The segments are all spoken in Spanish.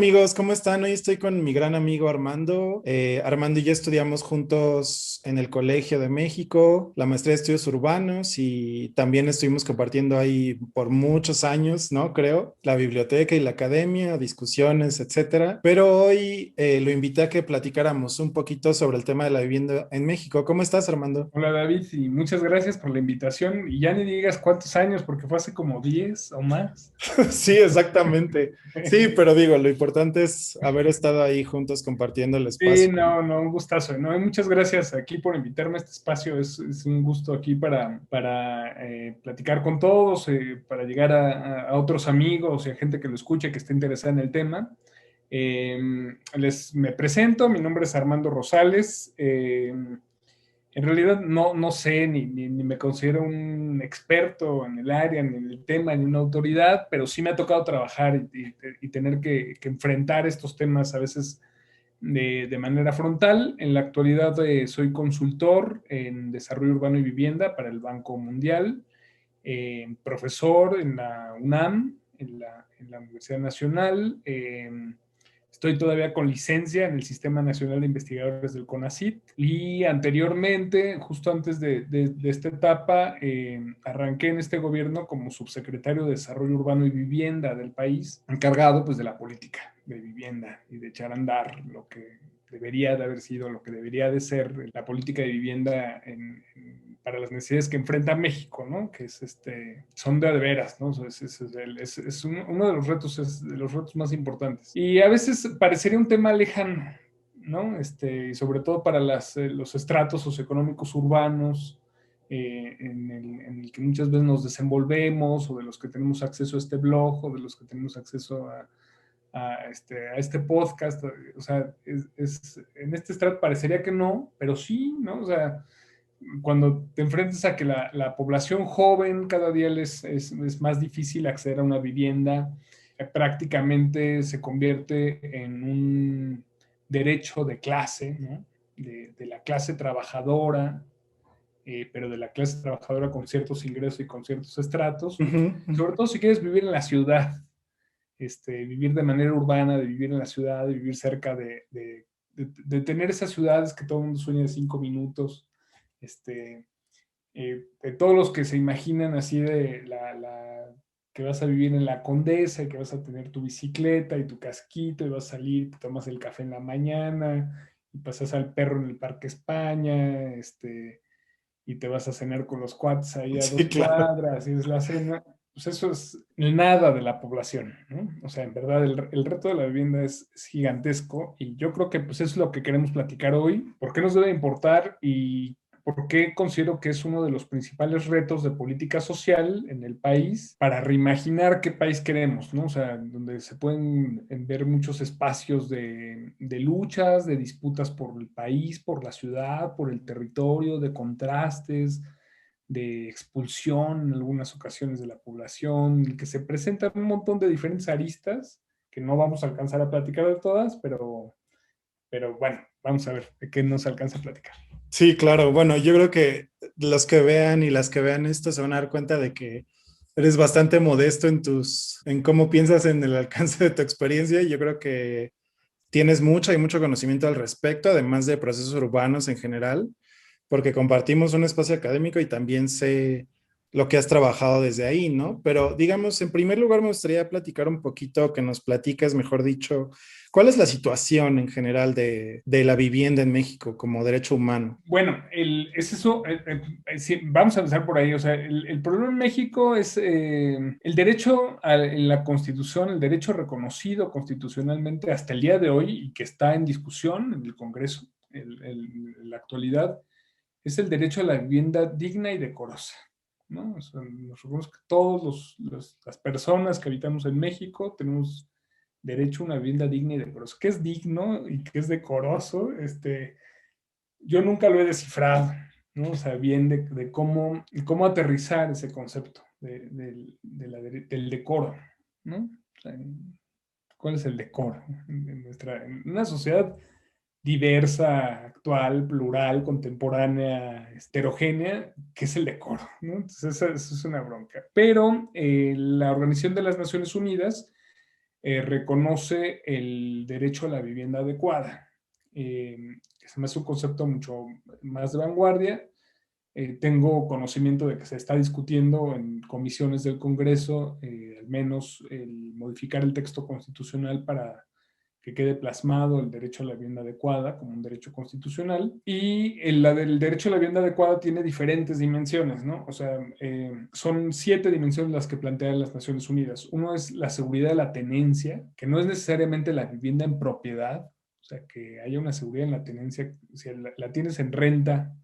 amigos, ¿cómo están? Hoy estoy con mi gran amigo Armando. Armando y yo estudiamos juntos en el Colegio de México, la maestría de estudios urbanos y también estuvimos compartiendo ahí por muchos años, ¿no? Creo, la biblioteca y la academia, discusiones, etcétera. Pero hoy lo invité a que platicáramos un poquito sobre el tema de la vivienda en México. ¿Cómo estás, Armando? Hola David, y muchas gracias por la invitación. Y ya ni digas cuántos años, porque fue hace como 10 o más. Sí, exactamente. Sí, pero digo, lo importante es haber estado ahí juntos compartiendo el Sí, espacio. no, un gustazo. No, y muchas gracias aquí por invitarme a este espacio. Es un gusto aquí para platicar con todos, para llegar a otros amigos y a gente que lo escuche, que esté interesada en el tema. Eh, me presento, mi nombre es Armando Rosales. En realidad no sé ni me considero un experto en el área, ni en el tema, ni una autoridad, pero sí me ha tocado trabajar y tener que enfrentar estos temas a veces de manera frontal. En la actualidad soy consultor en desarrollo urbano y vivienda para el Banco Mundial, profesor en la UNAM, en la Universidad Nacional. Estoy todavía con licencia en el Sistema Nacional de Investigadores del CONACYT y anteriormente, justo antes de esta etapa, arranqué en este gobierno como subsecretario de Desarrollo Urbano y Vivienda del país, encargado pues de la política de vivienda y de echar a andar lo que debería de haber sido, lo que debería de ser la política de vivienda para las necesidades que enfrenta México, ¿no? Que son de veras, ¿no? Uno de los retos, es de los retos más importantes. Y a veces parecería un tema lejano, ¿no? Y sobre todo para los estratos socioeconómicos urbanos, en el que muchas veces nos desenvolvemos, o de los que tenemos acceso a este blog, o de los que tenemos acceso a este podcast. O sea, en este estrato parecería que no, pero sí, ¿no? O sea, cuando te enfrentas a que la población joven cada día es más difícil acceder a una vivienda, prácticamente se convierte en un derecho de clase, ¿no? De la clase trabajadora, pero de la clase trabajadora con ciertos ingresos y con ciertos estratos, Ujú, ujú. sobre todo si quieres vivir en la ciudad, vivir de manera urbana, de vivir en la ciudad, de vivir cerca de tener esas ciudades que todo el mundo sueña de 5 minutos, este, de todos los que se imaginan así de que vas a vivir en la Condesa y que vas a tener tu bicicleta y tu casquito y vas a salir, te tomas el café en la mañana y pasas al perro en el Parque España, y te vas a cenar con los cuates ahí a Sí, dos claro. cuadras y es la cena. Pues eso es nada de la población, ¿no? O sea, en verdad el reto de la vivienda es gigantesco, y yo creo que pues es lo que queremos platicar hoy. ¿Por qué nos debe importar y por qué considero que es uno de los principales retos de política social en el país para reimaginar qué país queremos, ¿no? O sea, donde se pueden ver muchos espacios de luchas, de disputas por el país, por la ciudad, por el territorio, de contrastes, de expulsión en algunas ocasiones de la población, que se presentan un montón de diferentes aristas que no vamos a alcanzar a platicar de todas, pero bueno, vamos a ver de qué nos alcanza a platicar. Sí, claro. Bueno, yo creo que los que vean y las que vean esto se van a dar cuenta de que eres bastante modesto en cómo piensas en el alcance de tu experiencia. Y yo creo que tienes mucho conocimiento al respecto, además de procesos urbanos en general, porque compartimos un espacio académico y también sé lo que has trabajado desde ahí, ¿no? Pero digamos, en primer lugar me gustaría platicar un poquito, que nos platiques, mejor dicho, cuál es la situación en general de la vivienda en México como derecho humano. Bueno, es eso, sí, vamos a empezar por ahí. O sea, el problema en México es el derecho en la Constitución, el derecho reconocido constitucionalmente hasta el día de hoy y que está en discusión en el Congreso en la actualidad, es el derecho a la vivienda digna y decorosa, ¿no? O sea, nos reconocemos que todas las personas que habitamos en México tenemos derecho a una vivienda digna y decorosa. ¿Qué es digno y qué es decoroso? Yo nunca lo he descifrado, ¿no? O sea, bien de cómo aterrizar ese concepto del decoro, ¿no? O sea, ¿cuál es el decoro en una sociedad diversa, actual, plural, contemporánea, heterogénea? ¿Qué es el decoro, ¿no? Entonces, eso es una bronca. Pero la Organización de las Naciones Unidas reconoce el derecho a la vivienda adecuada. Que se me hace un concepto mucho más de vanguardia. Tengo conocimiento de que se está discutiendo en comisiones del Congreso, al menos el modificar el texto constitucional para que quede plasmado el derecho a la vivienda adecuada como un derecho constitucional. Y la del derecho a la vivienda adecuada tiene diferentes dimensiones, ¿no? O sea, son 7 dimensiones las que plantean las Naciones Unidas. Uno es la seguridad de la tenencia, que no es necesariamente la vivienda en propiedad, o sea, que haya una seguridad en la tenencia. Si la tienes en renta,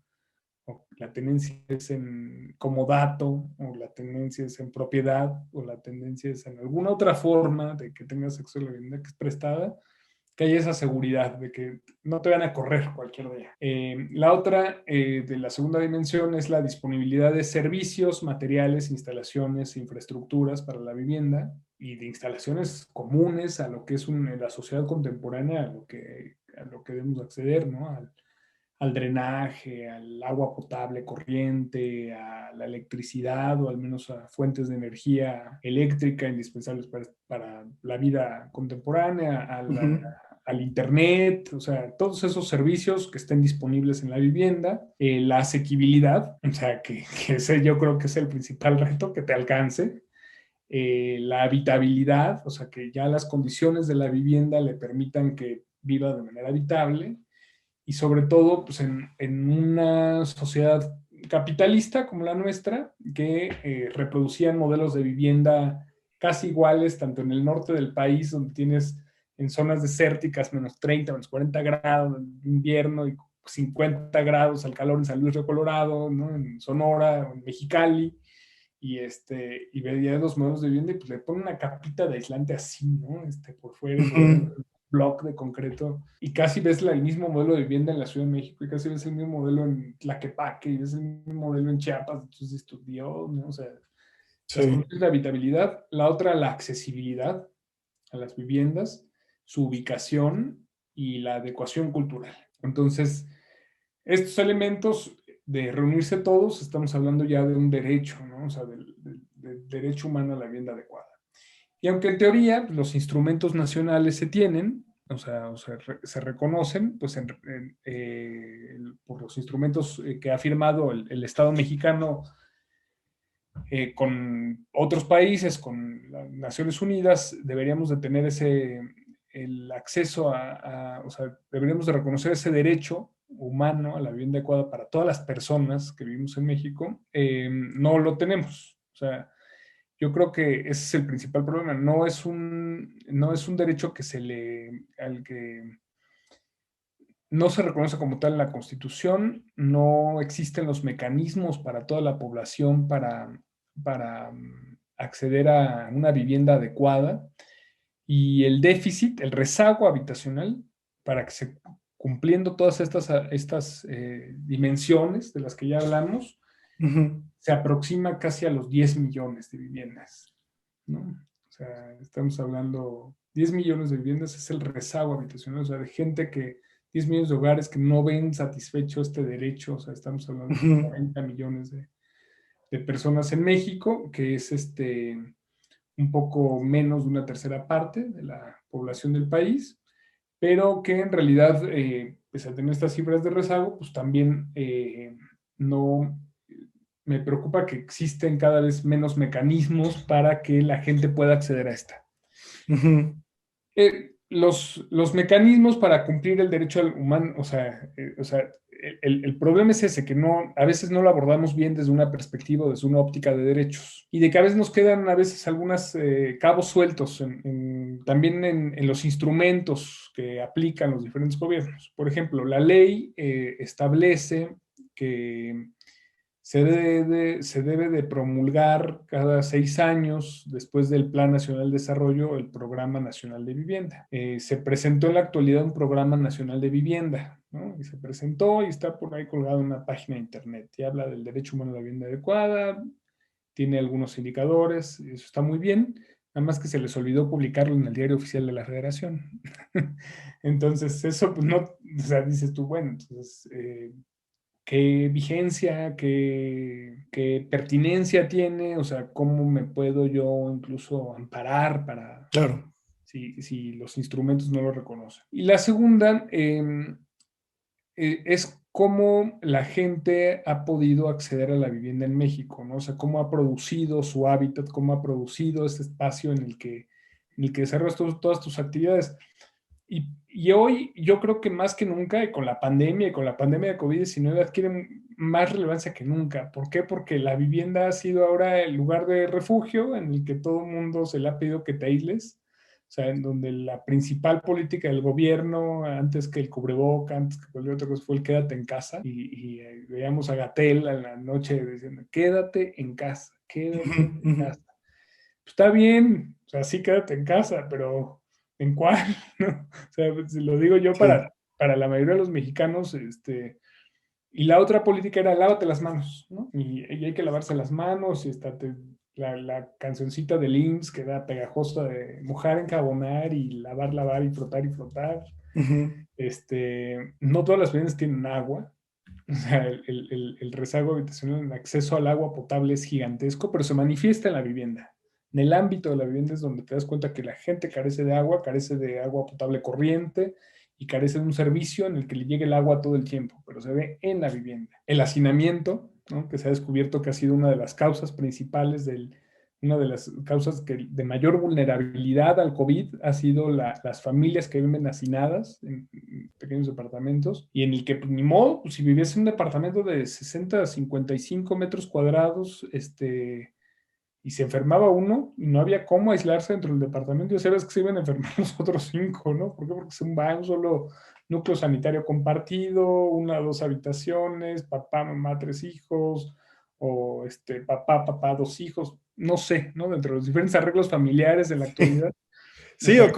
o la tenencia es en comodato, o la tenencia es en propiedad, o la tenencia es en alguna otra forma de que tengas acceso a la vivienda que es prestada, que haya esa seguridad de que no te van a correr cualquier día. La otra de la segunda dimensión es la disponibilidad de servicios, materiales, instalaciones, infraestructuras para la vivienda y de instalaciones comunes a lo que es la sociedad contemporánea, a lo que debemos acceder, ¿no? Al drenaje, al agua potable corriente, a la electricidad o al menos a fuentes de energía eléctrica indispensables para la vida contemporánea, al internet, o sea, todos esos servicios que estén disponibles en la vivienda, la asequibilidad, o sea, que ese yo creo que es el principal reto, que te alcance, la habitabilidad, o sea, que ya las condiciones de la vivienda le permitan que viva de manera habitable, y sobre todo pues en una sociedad capitalista como la nuestra, que reproducían modelos de vivienda casi iguales, tanto en el norte del país, donde tienes en zonas desérticas -30, -40 grados en invierno y 50 grados al calor en San Luis Río Colorado, ¿no? En Sonora, en Mexicali, y veía los modelos de vivienda y pues le ponen una capita de aislante así, ¿no? Por fuera, bloque de concreto, y casi ves el mismo modelo de vivienda en la Ciudad de México, y casi ves el mismo modelo en Tlaquepaque, y ves el mismo modelo en Chiapas. Entonces, Dios, ¿no? O sea, las Sí. condiciones de habitabilidad. La otra, la accesibilidad a las viviendas, su ubicación y la adecuación cultural. Entonces, estos elementos de reunirse todos, estamos hablando ya de un derecho, ¿no? O sea, del derecho humano a la vivienda adecuada. Y aunque en teoría los instrumentos nacionales se tienen, se reconocen, pues por los instrumentos que ha firmado el Estado mexicano con otros países, con las Naciones Unidas, deberíamos de tener el acceso o sea, deberíamos de reconocer ese derecho humano a la vivienda adecuada para todas las personas que vivimos en México. No lo tenemos. O sea, yo creo que ese es el principal problema. No es un derecho al que no se reconoce como tal en la Constitución. No existen los mecanismos para toda la población para acceder a una vivienda adecuada. Y el déficit, el rezago habitacional, para que cumpliendo todas estas dimensiones de las que ya hablamos, se aproxima casi a los 10 millones de viviendas, ¿no? O sea, estamos hablando, 10 millones de viviendas es el rezago habitacional, o sea, de gente 10 millones de hogares que no ven satisfecho este derecho. O sea, estamos hablando de 40 millones de personas en México, que es un poco menos de una tercera parte de la población del país, pero que en realidad, pese a tener estas cifras de rezago, pues también no me preocupa que existen cada vez menos mecanismos para que la gente pueda acceder a esta. Los mecanismos para cumplir el derecho al humano, el problema es ese, que a veces no lo abordamos bien desde una perspectiva, desde una óptica de derechos, y de que a veces nos quedan a veces algunos cabos sueltos también en los instrumentos que aplican los diferentes gobiernos. Por ejemplo, la ley establece que se debe de promulgar cada 6 años, después del Plan Nacional de Desarrollo, el Programa Nacional de Vivienda. Se presentó en la actualidad un Programa Nacional de Vivienda, ¿no? Y se presentó y está por ahí colgado en una página de internet, y habla del derecho humano a la vivienda adecuada, tiene algunos indicadores, y eso está muy bien, nada más que se les olvidó publicarlo en el Diario Oficial de la Federación. Entonces, eso, pues no, o sea, dices tú, bueno, entonces qué vigencia, qué pertinencia tiene, o sea, cómo me puedo yo incluso amparar para... Claro. si los instrumentos no lo reconocen. Y la segunda es cómo la gente ha podido acceder a la vivienda en México, ¿no? O sea, cómo ha producido su hábitat, cómo ha producido ese espacio en el que desarrollas todas tus actividades. Y hoy yo creo que más que nunca, y con la pandemia de COVID-19 adquieren más relevancia que nunca. ¿Por qué? Porque la vivienda ha sido ahora el lugar de refugio en el que todo el mundo se le ha pedido que te aísles. O sea, en donde la principal política del gobierno, antes que el cubreboca, antes que cualquier otra cosa, fue el quédate en casa. Y veíamos a Gatell en la noche diciendo, quédate en casa, quédate en casa. Pues está bien, o sea, sí quédate en casa, pero ¿en cuál? ¿No? O sea, pues, lo digo yo Sí. para la mayoría de los mexicanos, y la otra política era lávate las manos, ¿no? Y hay que lavarse las manos, y está la cancioncita del IMSS que da pegajosa de mojar, enjabonar y lavar, lavar y flotar y flotar. Ujú. No todas las viviendas tienen agua. O sea, el rezago habitacional, el acceso al agua potable es gigantesco, pero se manifiesta en la vivienda. En el ámbito de la vivienda es donde te das cuenta que la gente carece de agua potable corriente y carece de un servicio en el que le llegue el agua todo el tiempo, pero se ve en la vivienda. El hacinamiento, ¿no? Que se ha descubierto que ha sido una de las causas principales una de las causas de mayor vulnerabilidad al COVID ha sido las familias que viven hacinadas en pequeños departamentos y en el que, pues, ni modo, pues, si viviese en un departamento de 60 a 55 metros cuadrados, y se enfermaba uno y no había cómo aislarse dentro del departamento, y sabes que se iban a enfermar los otros 5, ¿no? ¿Por qué? Porque es un solo núcleo sanitario compartido, una o dos habitaciones, papá, mamá, 3 hijos, o papá, 2 hijos, no sé, ¿no? Dentro de los diferentes arreglos familiares de la actualidad. O Sí, sea,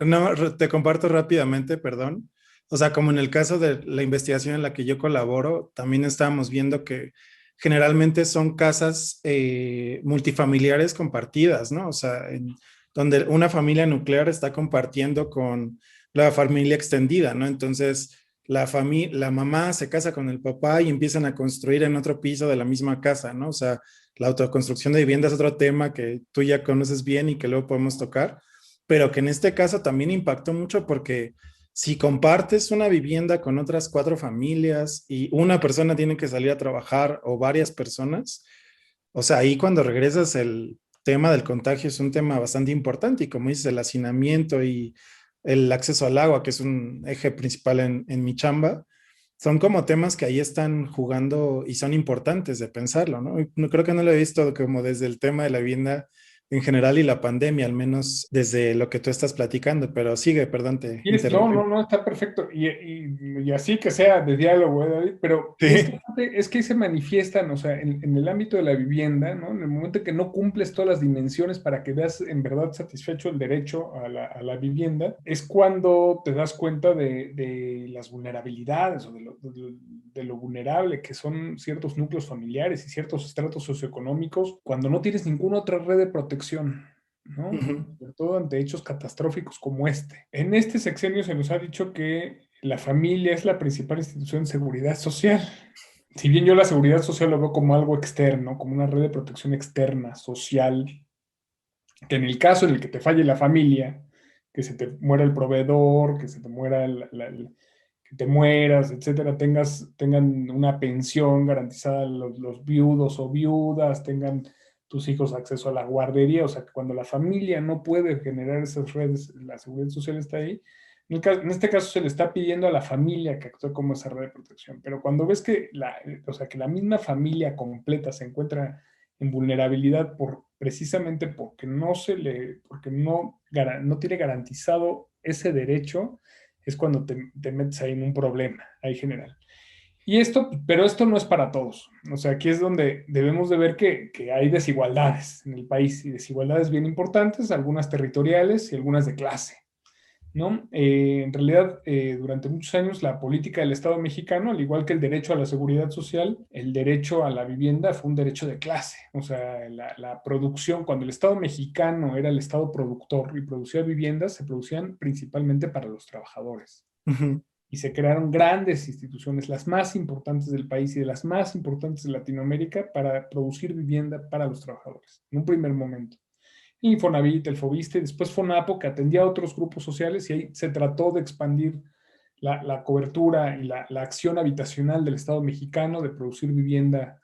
no, te comparto rápidamente, perdón. O sea, como en el caso de la investigación en la que yo colaboro, también estábamos viendo que generalmente son casas multifamiliares compartidas, ¿no? O sea, donde una familia nuclear está compartiendo con la familia extendida, ¿no? Entonces, la mamá se casa con el papá y empiezan a construir en otro piso de la misma casa, ¿no? O sea, la autoconstrucción de vivienda es otro tema que tú ya conoces bien y que luego podemos tocar, pero que en este caso también impactó mucho porque si compartes una vivienda con otras 4 familias y una persona tiene que salir a trabajar o varias personas, o sea, ahí cuando regresas el tema del contagio es un tema bastante importante y como dices, el hacinamiento y el acceso al agua, que es un eje principal en mi chamba, son como temas que ahí están jugando y son importantes de pensarlo, ¿no? No creo que no lo he visto como desde el tema de la vivienda en general y la pandemia, al menos desde lo que tú estás platicando, pero sigue, perdón, te No, interrumpí. no, no, está perfecto. Y así que sea de diálogo, David, pero Sí. es que ahí se manifiestan, o sea, en el ámbito de la vivienda, ¿no? En el momento que no cumples todas las dimensiones para que veas en verdad satisfecho el derecho a la vivienda, es cuando te das cuenta de las vulnerabilidades o de lo vulnerable que son ciertos núcleos familiares y ciertos estratos socioeconómicos cuando no tienes ninguna otra red de protección, ¿no? Ujú. Sobre todo ante hechos catastróficos como este. En este sexenio se nos ha dicho que la familia es la principal institución de seguridad social. Si bien yo la seguridad social lo veo como algo externo, como una red de protección externa, social, que en el caso en el que te falle la familia, que se te muera el proveedor, que se te muera que te mueras, etcétera, tengan una pensión garantizada los viudos o viudas, tengan tus hijos acceso a la guardería, o sea, que cuando la familia no puede generar esas redes, la seguridad social está ahí. En este caso se le está pidiendo a la familia que actúe como esa red de protección, pero cuando ves que o sea, que la misma familia completa se encuentra en vulnerabilidad precisamente porque no tiene garantizado ese derecho, es cuando te metes ahí en un problema, ahí general. Pero esto no es para todos. O sea, aquí es donde debemos de ver que hay desigualdades en el país y desigualdades bien importantes, algunas territoriales y algunas de clase, ¿no? En realidad, durante muchos años la política del Estado mexicano, al igual que el derecho a la seguridad social, el derecho a la vivienda fue un derecho de clase. O sea, la producción, cuando el Estado mexicano era el Estado productor y producía viviendas, se producían principalmente para los trabajadores. Ujú. Y se crearon grandes instituciones, las más importantes del país y de las más importantes de Latinoamérica, para producir vivienda para los trabajadores, en un primer momento. Infonavit, el Fobiste, y después Fonapo, que atendía a otros grupos sociales, y ahí se trató de expandir la cobertura y la acción habitacional del Estado mexicano, de producir vivienda,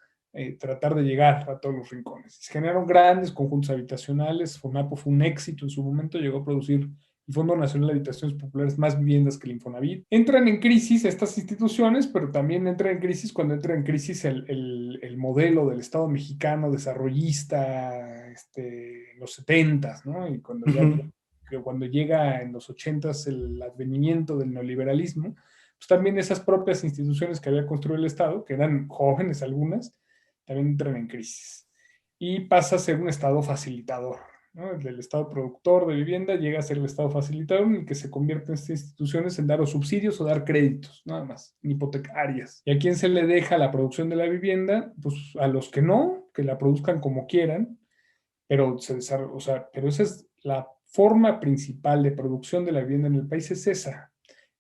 tratar de llegar a todos los rincones. Se generaron grandes conjuntos habitacionales. Fonapo fue un éxito en su momento, llegó a producir el Fondo Nacional de Habitaciones Populares más viviendas que el Infonavit. Entran en crisis estas instituciones, pero también entra en crisis cuando entra en crisis el modelo del Estado mexicano desarrollista, en los 70s, ¿no? Y cuando ya Ujú. que cuando llega en los 80s el advenimiento del neoliberalismo, pues también esas propias instituciones que había construido el Estado, que eran jóvenes algunas, también entran en crisis. Y pasa a ser un Estado facilitador, ¿no? Del Estado productor de vivienda llega a ser el Estado facilitador, en el que se convierten estas instituciones en dar o subsidios o dar créditos, nada más, en hipotecarias. ¿Y a quién se le deja la producción de la vivienda? Pues a los que no, que la produzcan como quieran, pero, o sea, pero esa es la forma principal de producción de la vivienda en el país, es esa,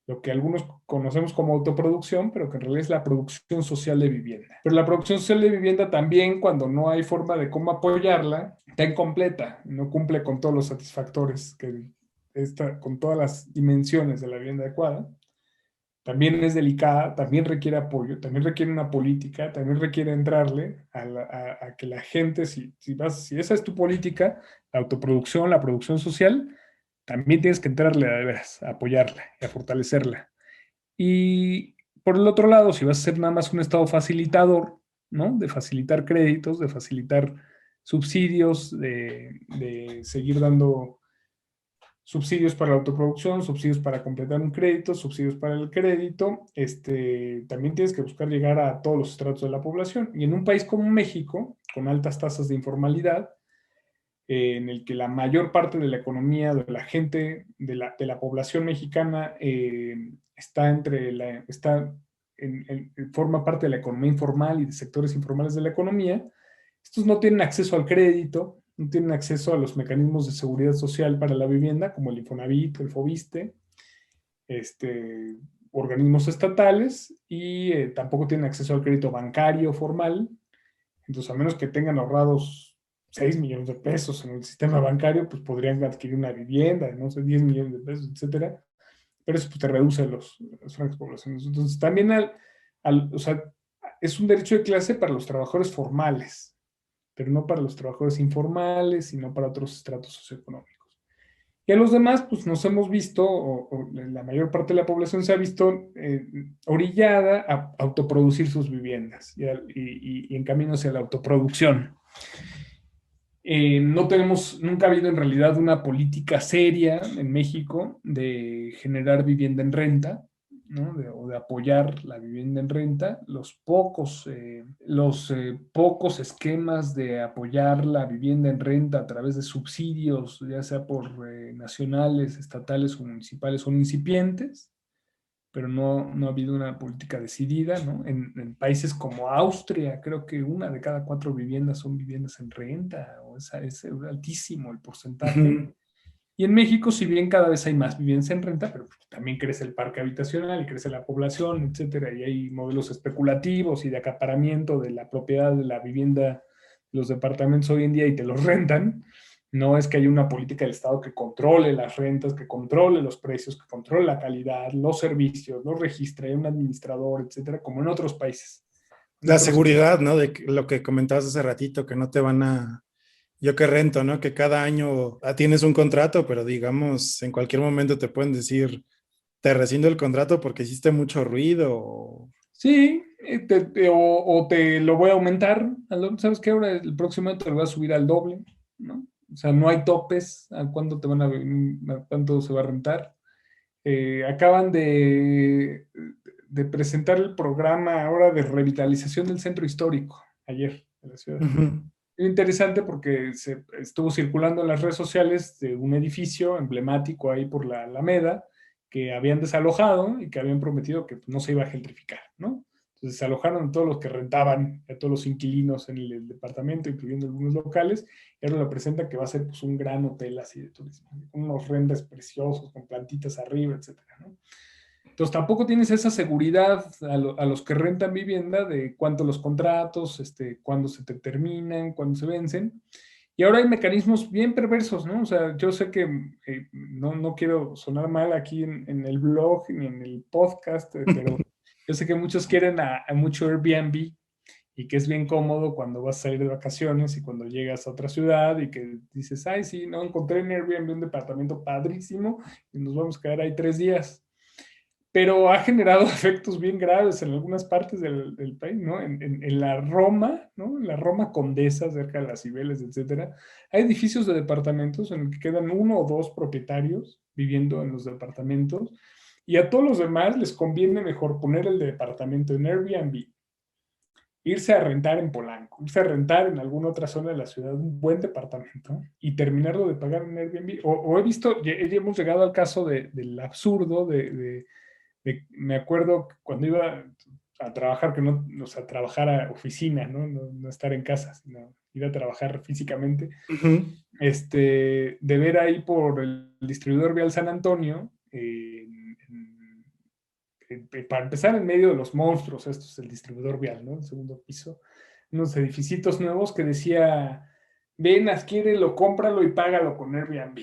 lo que algunos conocemos como autoproducción, pero que en realidad es la producción social de vivienda. Pero la producción social de vivienda también, cuando no hay forma de cómo apoyarla, está incompleta, no cumple con todos los satisfactores, con todas las dimensiones de la vivienda adecuada. También es delicada, también requiere apoyo, también requiere una política, también requiere entrarle a que la gente, si esa es tu política, la autoproducción, la producción social, también tienes que entrarle de veras, a apoyarla y a fortalecerla. Y por el otro lado, si vas a ser nada más un Estado facilitador, ¿no? De facilitar créditos, de facilitar subsidios, de seguir dando subsidios para la autoproducción, subsidios para completar un crédito, subsidios para el crédito, también tienes que buscar llegar a todos los estratos de la población. Y en un país como México, con altas tasas de informalidad, en el que la mayor parte de la economía, de la gente, de la población mexicana forma parte de la economía informal y de sectores informales de la economía, estos no tienen acceso al crédito, no tienen acceso a los mecanismos de seguridad social para la vivienda, como el Infonavit, el Fobiste, organismos estatales, y tampoco tienen acceso al crédito bancario formal. Entonces, a menos que tengan ahorrados 6 millones de pesos en el sistema bancario, pues podrían adquirir una vivienda, no sé, 10 millones de pesos, etcétera. Pero eso pues, te reduce las franjas poblaciones. Entonces, también o sea, es un derecho de clase para los trabajadores formales, pero no para los trabajadores informales y no para otros estratos socioeconómicos. Y a los demás, pues nos hemos visto, o la mayor parte de la población se ha visto orillada a autoproducir sus viviendas y en camino hacia la autoproducción. Nunca ha habido en realidad una política seria en México de generar vivienda en renta, ¿no? O de apoyar la vivienda en renta. Los pocos esquemas de apoyar la vivienda en renta a través de subsidios, ya sea por nacionales, estatales o municipales, son incipientes, pero no ha habido una política decidida, ¿no? En países como Austria, creo que 1 de cada 4 viviendas son viviendas en renta, o es altísimo el porcentaje. Ujú. Y en México, si bien cada vez hay más viviendas en renta, pero también crece el parque habitacional y crece la población, etcétera, y hay modelos especulativos y de acaparamiento de la propiedad de la vivienda, los departamentos hoy en día, y te los rentan. No es que haya una política del Estado que controle las rentas, que controle los precios, que controle la calidad, los servicios, los registre, hay un administrador, etcétera, como en otros países. En La otros seguridad, ¿no? Lo que comentabas hace ratito, que no te van a... Yo que rento, ¿no? Que cada año tienes un contrato, pero digamos, en cualquier momento te pueden decir, te rescindo el contrato porque hiciste mucho ruido. Sí, o te lo voy a aumentar, ¿sabes qué? Ahora el próximo año te lo voy a subir al doble, ¿no? O sea, no hay topes a cuánto a cuánto se va a rentar. Acaban de presentar el programa ahora de revitalización del centro histórico, ayer, en la ciudad. Ujú. Es interesante porque se estuvo circulando en las redes sociales de un edificio emblemático ahí por la Alameda que habían desalojado y que habían prometido que no se iba a gentrificar, ¿no? Entonces desalojaron a todos los que rentaban, a todos los inquilinos en el departamento, incluyendo algunos locales, y ahora lo presentan que va a ser pues, un gran hotel así de turismo, con unos renders preciosos, con plantitas arriba, etcétera, ¿no? Entonces tampoco tienes esa seguridad a los que rentan vivienda de cuánto los contratos, cuándo se te terminan, cuándo se vencen. Y ahora hay mecanismos bien perversos, ¿no? O sea, yo sé que no quiero sonar mal aquí en el blog ni en el podcast, pero yo sé que muchos quieren a mucho Airbnb y que es bien cómodo cuando vas a salir de vacaciones y cuando llegas a otra ciudad y que dices, ay, sí, no, encontré en Airbnb un departamento padrísimo y nos vamos a quedar ahí 3 días, pero ha generado efectos bien graves en algunas partes del país, ¿no? En la Roma, ¿no? En la Roma Condesa, cerca de las Cibeles, etcétera, hay edificios de departamentos en los que quedan uno o dos propietarios viviendo en los departamentos y a todos los demás les conviene mejor poner el departamento en Airbnb, irse a rentar en Polanco, irse a rentar en alguna otra zona de la ciudad un buen departamento y terminarlo de pagar en Airbnb. O he visto, ya hemos llegado al caso del absurdo me acuerdo cuando iba a trabajar, que no, o sea, trabajar a oficina, ¿no? Estar en casa, sino ir a trabajar físicamente, Ujú. de ver ahí por el distribuidor vial San Antonio, para empezar en medio de los monstruos, esto es el distribuidor vial, ¿no? El segundo piso, unos edificios nuevos que decía, ven, adquiérelo, cómpralo y págalo con Airbnb,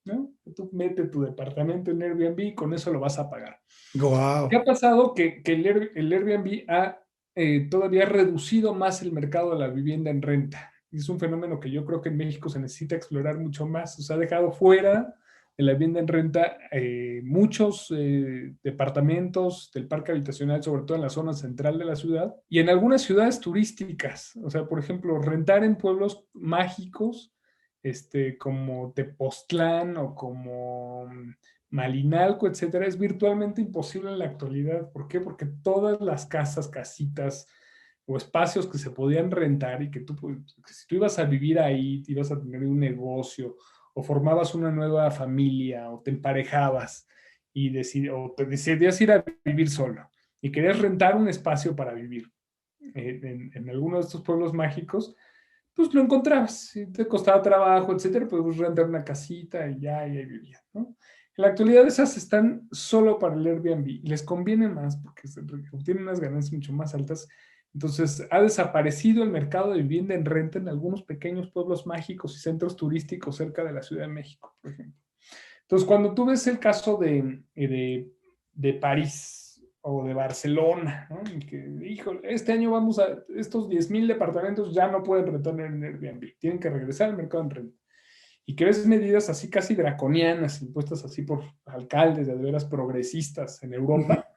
¿no? Tú mete tu departamento en Airbnb y con eso lo vas a pagar. ¿Qué Guau. ha pasado? Que el Airbnb ha todavía reducido más el mercado de la vivienda en renta. Es un fenómeno que yo creo que en México se necesita explorar mucho más. O sea, ha dejado fuera de la vivienda en renta muchos departamentos del parque habitacional, sobre todo en la zona central de la ciudad y en algunas ciudades turísticas. O sea, por ejemplo, rentar en pueblos mágicos, como Tepoztlán o como Malinalco, etcétera, es virtualmente imposible en la actualidad. ¿Por qué? Porque todas las casas, casitas o espacios que se podían rentar y que que si tú ibas a vivir ahí, ibas a tener un negocio o formabas una nueva familia o te emparejabas o te decidías ir a vivir solo y querías rentar un espacio para vivir en alguno de estos pueblos mágicos, pues lo encontrabas. Si te costaba trabajo, etcétera, pues rentar una casita y ahí vivías, ¿no? En la actualidad esas están solo para el Airbnb. Les conviene más porque obtienen unas ganancias mucho más altas. Entonces ha desaparecido el mercado de vivienda en renta en algunos pequeños pueblos mágicos y centros turísticos cerca de la Ciudad de México, por ejemplo. Entonces, cuando tú ves el caso de París o de Barcelona, ¿no? Y que, híjole, este año estos 10,000 departamentos ya no pueden rentar en Airbnb, tienen que regresar al mercado en renta. Y que ves medidas así casi draconianas, impuestas así por alcaldes de veras progresistas en Ujú. Europa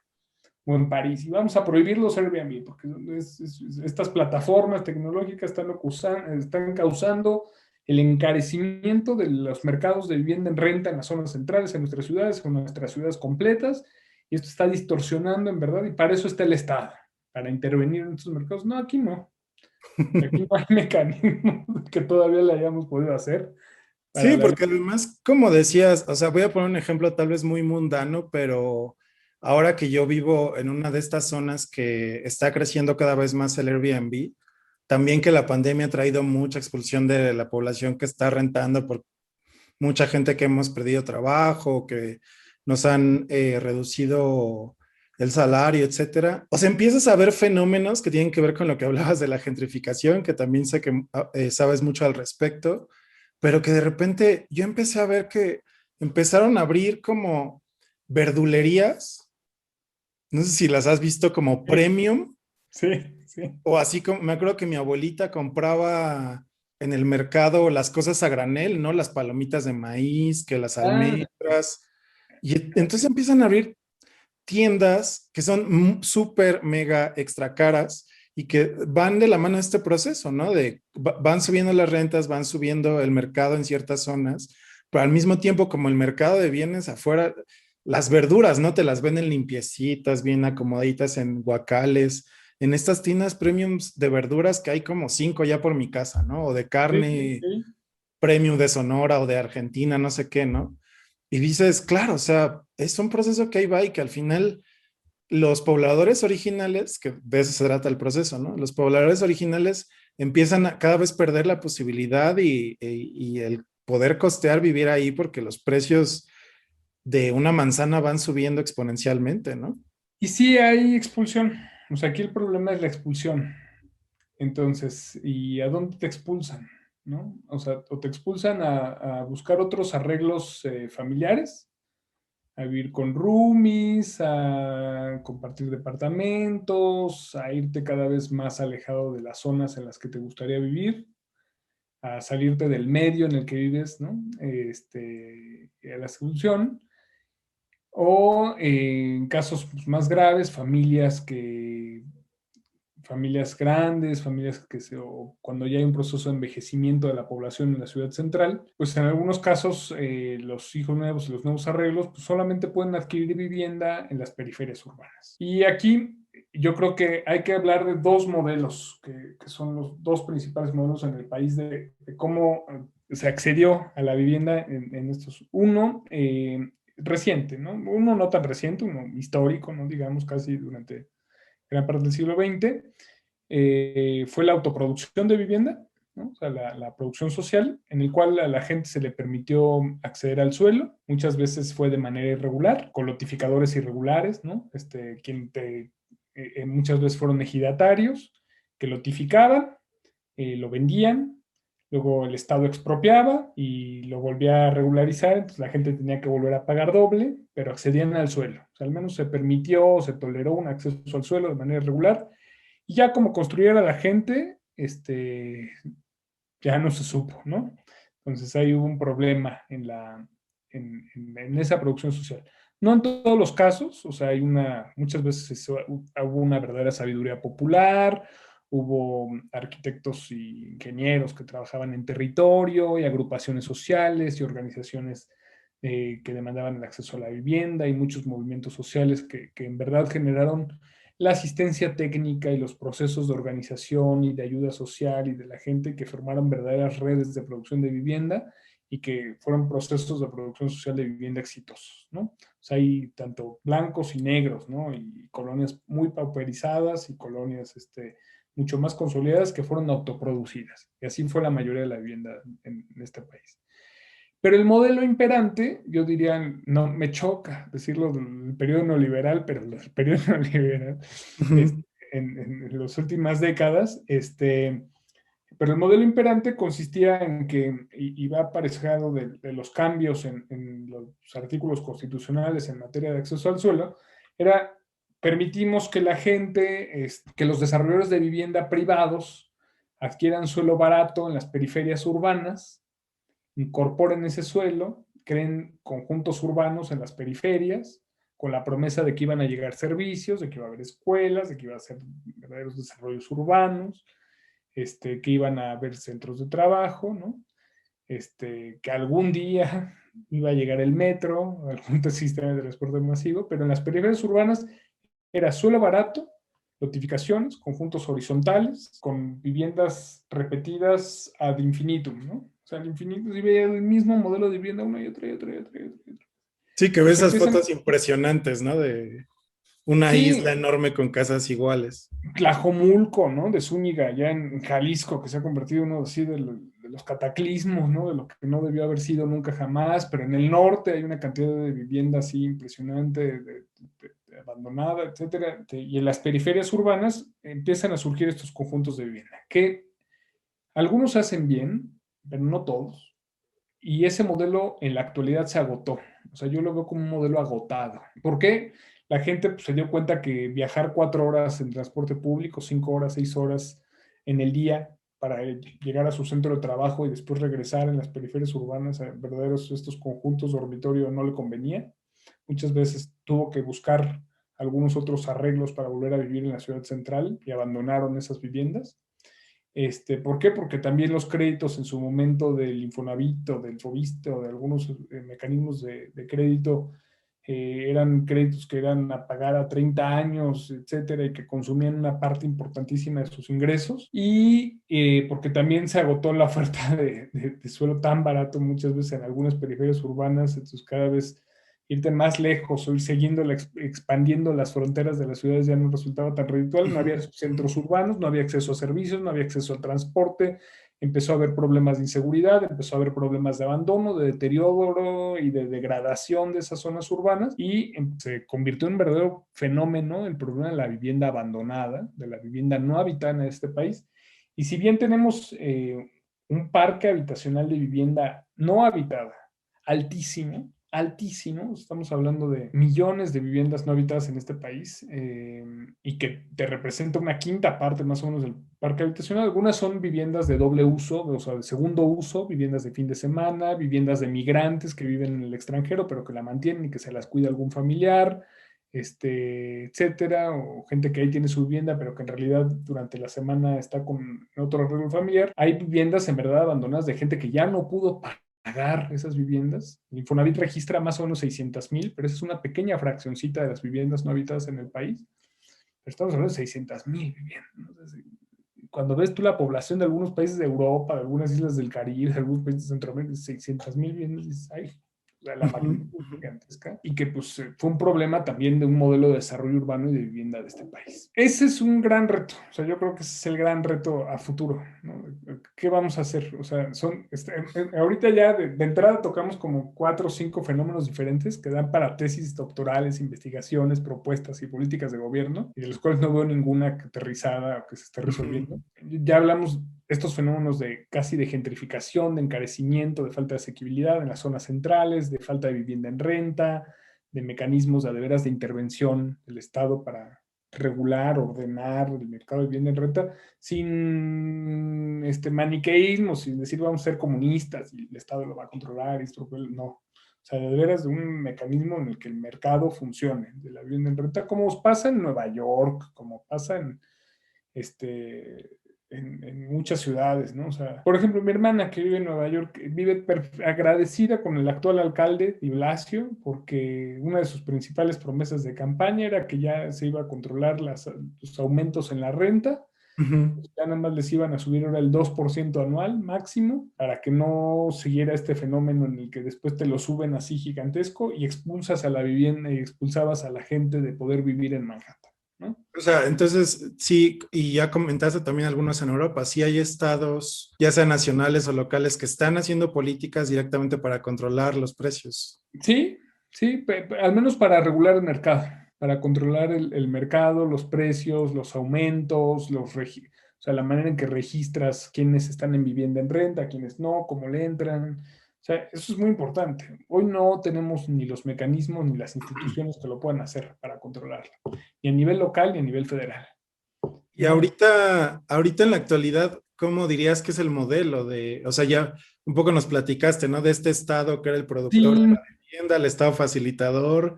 o en París, y vamos a prohibir los Airbnb, porque estas plataformas tecnológicas están causando el encarecimiento de los mercados de vivienda en renta en las zonas centrales, en nuestras ciudades completas, y esto está distorsionando en verdad, y para eso está el Estado, para intervenir en estos mercados. No, aquí no hay mecanismo que todavía le hayamos podido hacer para Sí, la... porque además, como decías, o sea, voy a poner un ejemplo tal vez muy mundano, pero ahora que yo vivo en una de estas zonas que está creciendo cada vez más el Airbnb, también que la pandemia ha traído mucha expulsión de la población que está rentando por mucha gente que hemos perdido trabajo, que nos han reducido el salario, etcétera. O sea, empiezas a ver fenómenos que tienen que ver con lo que hablabas de la gentrificación, que también sé que sabes mucho al respecto, pero que de repente yo empecé a ver que empezaron a abrir como verdulerías, no sé si las has visto como premium, Sí, sí. o así como me acuerdo que mi abuelita compraba en el mercado las cosas a granel, ¿no? Las palomitas de maíz, que las Ah, almendras. Y entonces empiezan a abrir tiendas que son súper, mega extra caras y que van de la mano de este proceso, ¿no? Van subiendo las rentas, van subiendo el mercado en ciertas zonas, pero al mismo tiempo como el mercado de bienes afuera, las verduras, ¿no? Te las venden limpiecitas, bien acomoditas en guacales, en estas tiendas premiums de verduras que hay como cinco ya por mi casa, ¿no? O de sí, sí, carne sí. premium de Sonora o de Argentina, no sé qué, ¿no? Y dices, claro, o sea, es un proceso que ahí va y que al final los pobladores originales, que de eso se trata el proceso, ¿no? Los pobladores originales empiezan a cada vez perder la posibilidad y el poder costear vivir ahí porque los precios de una manzana van subiendo exponencialmente, ¿no? Y sí hay expulsión. O sea, aquí el problema es la expulsión. Entonces, ¿y a dónde te expulsan? ¿no? O sea, o te expulsan a buscar otros arreglos familiares, a vivir con roomies, a compartir departamentos, a irte cada vez más alejado de las zonas en las que te gustaría vivir, a salirte del medio en el que vives, ¿no? A la exclusión. O en casos pues, más graves, familias grandes, o cuando ya hay un proceso de envejecimiento de la población en la ciudad central, pues en algunos casos los hijos nuevos y los nuevos arreglos pues solamente pueden adquirir vivienda en las periferias urbanas. Y aquí yo creo que hay que hablar de dos modelos, que son los dos principales modelos en el país de cómo se accedió a la vivienda en estos. Uno, reciente, ¿no? Uno no tan reciente, uno histórico, ¿no? Digamos casi durante gran parte del siglo XX, fue la autoproducción de vivienda, ¿no? O sea, la producción social, en el cual a la gente se le permitió acceder al suelo. Muchas veces fue de manera irregular, con lotificadores irregulares, ¿no? Muchas veces fueron ejidatarios que lotificaban, lo vendían, luego el Estado expropiaba y lo volvía a regularizar, entonces la gente tenía que volver a pagar doble, pero accedían al suelo. O sea, al menos se permitió, se toleró un acceso al suelo de manera irregular. Y ya como construyera la gente, ya no se supo, ¿no? Entonces ahí hubo un problema en esa producción social. No en todos los casos, o sea, muchas veces hubo una verdadera sabiduría popular, hubo arquitectos y ingenieros que trabajaban en territorio y agrupaciones sociales y organizaciones que demandaban el acceso a la vivienda y muchos movimientos sociales que en verdad generaron la asistencia técnica y los procesos de organización y de ayuda social y de la gente que formaron verdaderas redes de producción de vivienda y que fueron procesos de producción social de vivienda exitosos, ¿no? O sea, hay tanto blancos y negros, ¿no? Y colonias muy pauperizadas y colonias mucho más consolidadas que fueron autoproducidas. Y así fue la mayoría de la vivienda en este país. Pero el modelo imperante, yo diría, no me choca decirlo del periodo neoliberal, pero el periodo neoliberal en las últimas décadas, pero el modelo imperante consistía en que, y va aparejado de los cambios en los artículos constitucionales en materia de acceso al suelo, era permitimos que la gente, que los desarrolladores de vivienda privados adquieran suelo barato en las periferias urbanas, incorporen ese suelo, creen conjuntos urbanos en las periferias, con la promesa de que iban a llegar servicios, de que iba a haber escuelas, de que iba a ser verdaderos desarrollos urbanos, que iban a haber centros de trabajo, ¿no? Que algún día iba a llegar el metro, algún sistema de transporte masivo, pero en las periferias urbanas era suelo barato, notificaciones, conjuntos horizontales, con viviendas repetidas ad infinitum, ¿no? O sea, al infinito, si veía el mismo modelo de vivienda una y otra y otra y otra y otra. Sí, que ves Entonces esas empiezan, fotos impresionantes, ¿no? De una isla sí, enorme con casas iguales. Tlajomulco, ¿no? De Zúñiga, allá en Jalisco, que se ha convertido en uno así de los cataclismos, ¿no? De lo que no debió haber sido nunca jamás, pero en el norte hay una cantidad de vivienda así impresionante, de abandonada, etcétera, y en las periferias urbanas empiezan a surgir estos conjuntos de vivienda, que algunos hacen bien, pero no todos, y ese modelo en la actualidad se agotó. O sea, yo lo veo como un modelo agotado. ¿Por qué? La gente pues, se dio cuenta que viajar 4 horas en transporte público, 5 horas, 6 horas en el día para llegar a su centro de trabajo y después regresar en las periferias urbanas a verdaderos estos conjuntos de dormitorio no le convenía. Muchas veces tuvo que buscar algunos otros arreglos para volver a vivir en la ciudad central y abandonaron esas viviendas. ¿Por qué? Porque también los créditos en su momento del Infonavit o del Fobiste o de algunos mecanismos de crédito eran créditos que eran a pagar a 30 años, etcétera, y que consumían una parte importantísima de sus ingresos. Y porque también se agotó la oferta de suelo tan barato muchas veces en algunas periferias urbanas, entonces cada vez irte más lejos o ir siguiendo, expandiendo las fronteras de las ciudades ya no resultaba tan redituable, no había centros urbanos, no había acceso a servicios, no había acceso al transporte, empezó a haber problemas de inseguridad, empezó a haber problemas de abandono, de deterioro y de degradación de esas zonas urbanas y se convirtió en un verdadero fenómeno el problema de la vivienda abandonada, de la vivienda no habitada en este país. Y si bien tenemos un parque habitacional de vivienda no habitada altísimo, altísimo. Estamos hablando de millones de viviendas no habitadas en este país, y que te representa una quinta parte más o menos del parque habitacional. Algunas son viviendas de doble uso, o sea, de segundo uso, viviendas de fin de semana, viviendas de migrantes que viven en el extranjero, pero que la mantienen y que se las cuida algún familiar, etcétera, o gente que ahí tiene su vivienda, pero que en realidad durante la semana está con otro arreglo familiar. Hay viviendas en verdad abandonadas de gente que ya no pudo pagar esas viviendas. El Infonavit registra más o menos 600,000, pero esa es una pequeña fraccioncita de las viviendas no habitadas en el país. Pero estamos hablando de 600,000 viviendas. Entonces, cuando ves tú la población de algunos países de Europa, de algunas islas del Caribe, de algunos países de Centroamérica, 600,000 viviendas, dices, ay, la magnitud gigantesca, y que pues fue un problema también de un modelo de desarrollo urbano y de vivienda de este país. Ese es un gran reto, o sea, yo creo que ese es el gran reto a futuro, ¿no? ¿Qué vamos a hacer? O sea, ahorita ya de entrada tocamos como 4 o 5 fenómenos diferentes que dan para tesis doctorales, investigaciones, propuestas y políticas de gobierno, y de los cuales no veo ninguna aterrizada o que se esté resolviendo. Ya hablamos estos fenómenos de casi de gentrificación, de encarecimiento, de falta de asequibilidad en las zonas centrales, de falta de vivienda en renta, de mecanismos de veras de intervención del Estado para regular, ordenar el mercado de vivienda en renta, sin maniqueísmo, sin decir vamos a ser comunistas y el Estado lo va a controlar, no. O sea, de veras de un mecanismo en el que el mercado funcione, de la vivienda en renta, como pasa en Nueva York, como pasa en muchas ciudades, ¿no? O sea, por ejemplo, mi hermana que vive en Nueva York vive agradecida con el actual alcalde, Di Blasio, porque una de sus principales promesas de campaña era que ya se iba a controlar los aumentos en la renta. Ya nada más les iban a subir ahora el 2% anual máximo para que no siguiera este fenómeno en el que después te lo suben así gigantesco y expulsas a la vivienda y expulsabas a la gente de poder vivir en Manhattan, ¿no? O sea, entonces sí, y ya comentaste también algunos en Europa, sí hay estados, ya sean nacionales o locales, que están haciendo políticas directamente para controlar los precios. Sí, sí, al menos para regular el mercado, para controlar el mercado, los precios, los aumentos, o sea, la manera en que registras quiénes están en vivienda en renta, quiénes no, cómo le entran. O sea, eso es muy importante. Hoy no tenemos ni los mecanismos ni las instituciones que lo puedan hacer para controlarlo, ni a nivel local ni a nivel federal. Y ahorita en la actualidad, ¿cómo dirías que es el modelo de, o sea, ya un poco nos platicaste, ¿no? De este estado que era el productor de Sí, la vivienda, el estado facilitador,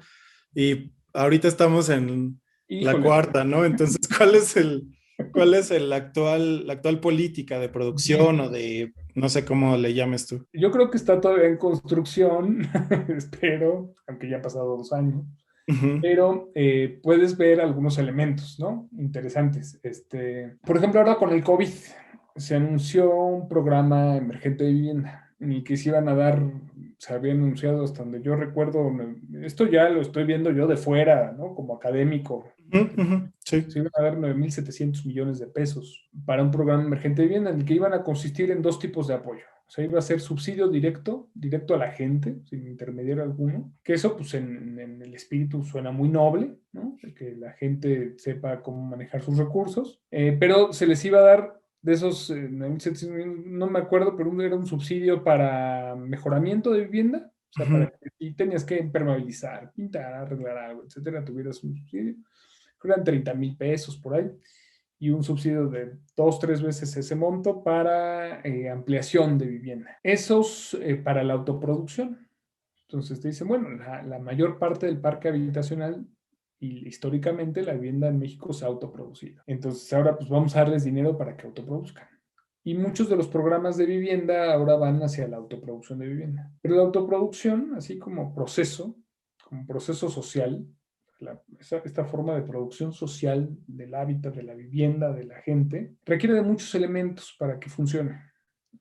y ahorita estamos en la híjole. cuarta, ¿no? Entonces, la actual política de producción o de, no sé cómo le llames tú? Yo creo que está todavía en construcción, espero, aunque ya ha pasado 2 años. Ujú, Pero puedes ver algunos elementos, ¿no? Interesantes. Por ejemplo, ahora con el COVID se anunció un programa emergente de vivienda en el que se iban a dar, se había anunciado hasta donde yo recuerdo, esto ya lo estoy viendo yo de fuera, ¿no? Como académico. sí. Se iban a dar 9,700 millones de pesos para un programa emergente de vivienda en el que iban a consistir en 2 tipos de apoyo. O sea, iba a ser subsidio directo, directo a la gente, sin intermediario alguno, que eso pues en el espíritu suena muy noble, ¿no? Que la gente sepa cómo manejar sus recursos, pero se les iba a dar de esos 9,700, no me acuerdo, pero era un subsidio para mejoramiento de vivienda, o sea, para que si tenías que impermeabilizar, pintar, arreglar algo, etcétera, tuvieras un subsidio. Eran 30,000 pesos por ahí, y un subsidio de 2, 3 veces ese monto para ampliación de vivienda. Esos para la autoproducción. Entonces te dicen, bueno, la mayor parte del parque habitacional y históricamente la vivienda en México se ha autoproducido. Entonces ahora pues vamos a darles dinero para que autoproduzcan. Y muchos de los programas de vivienda ahora van hacia la autoproducción de vivienda. Pero la autoproducción, así como proceso social, esta forma de producción social del hábitat, de la vivienda, de la gente, requiere de muchos elementos para que funcione.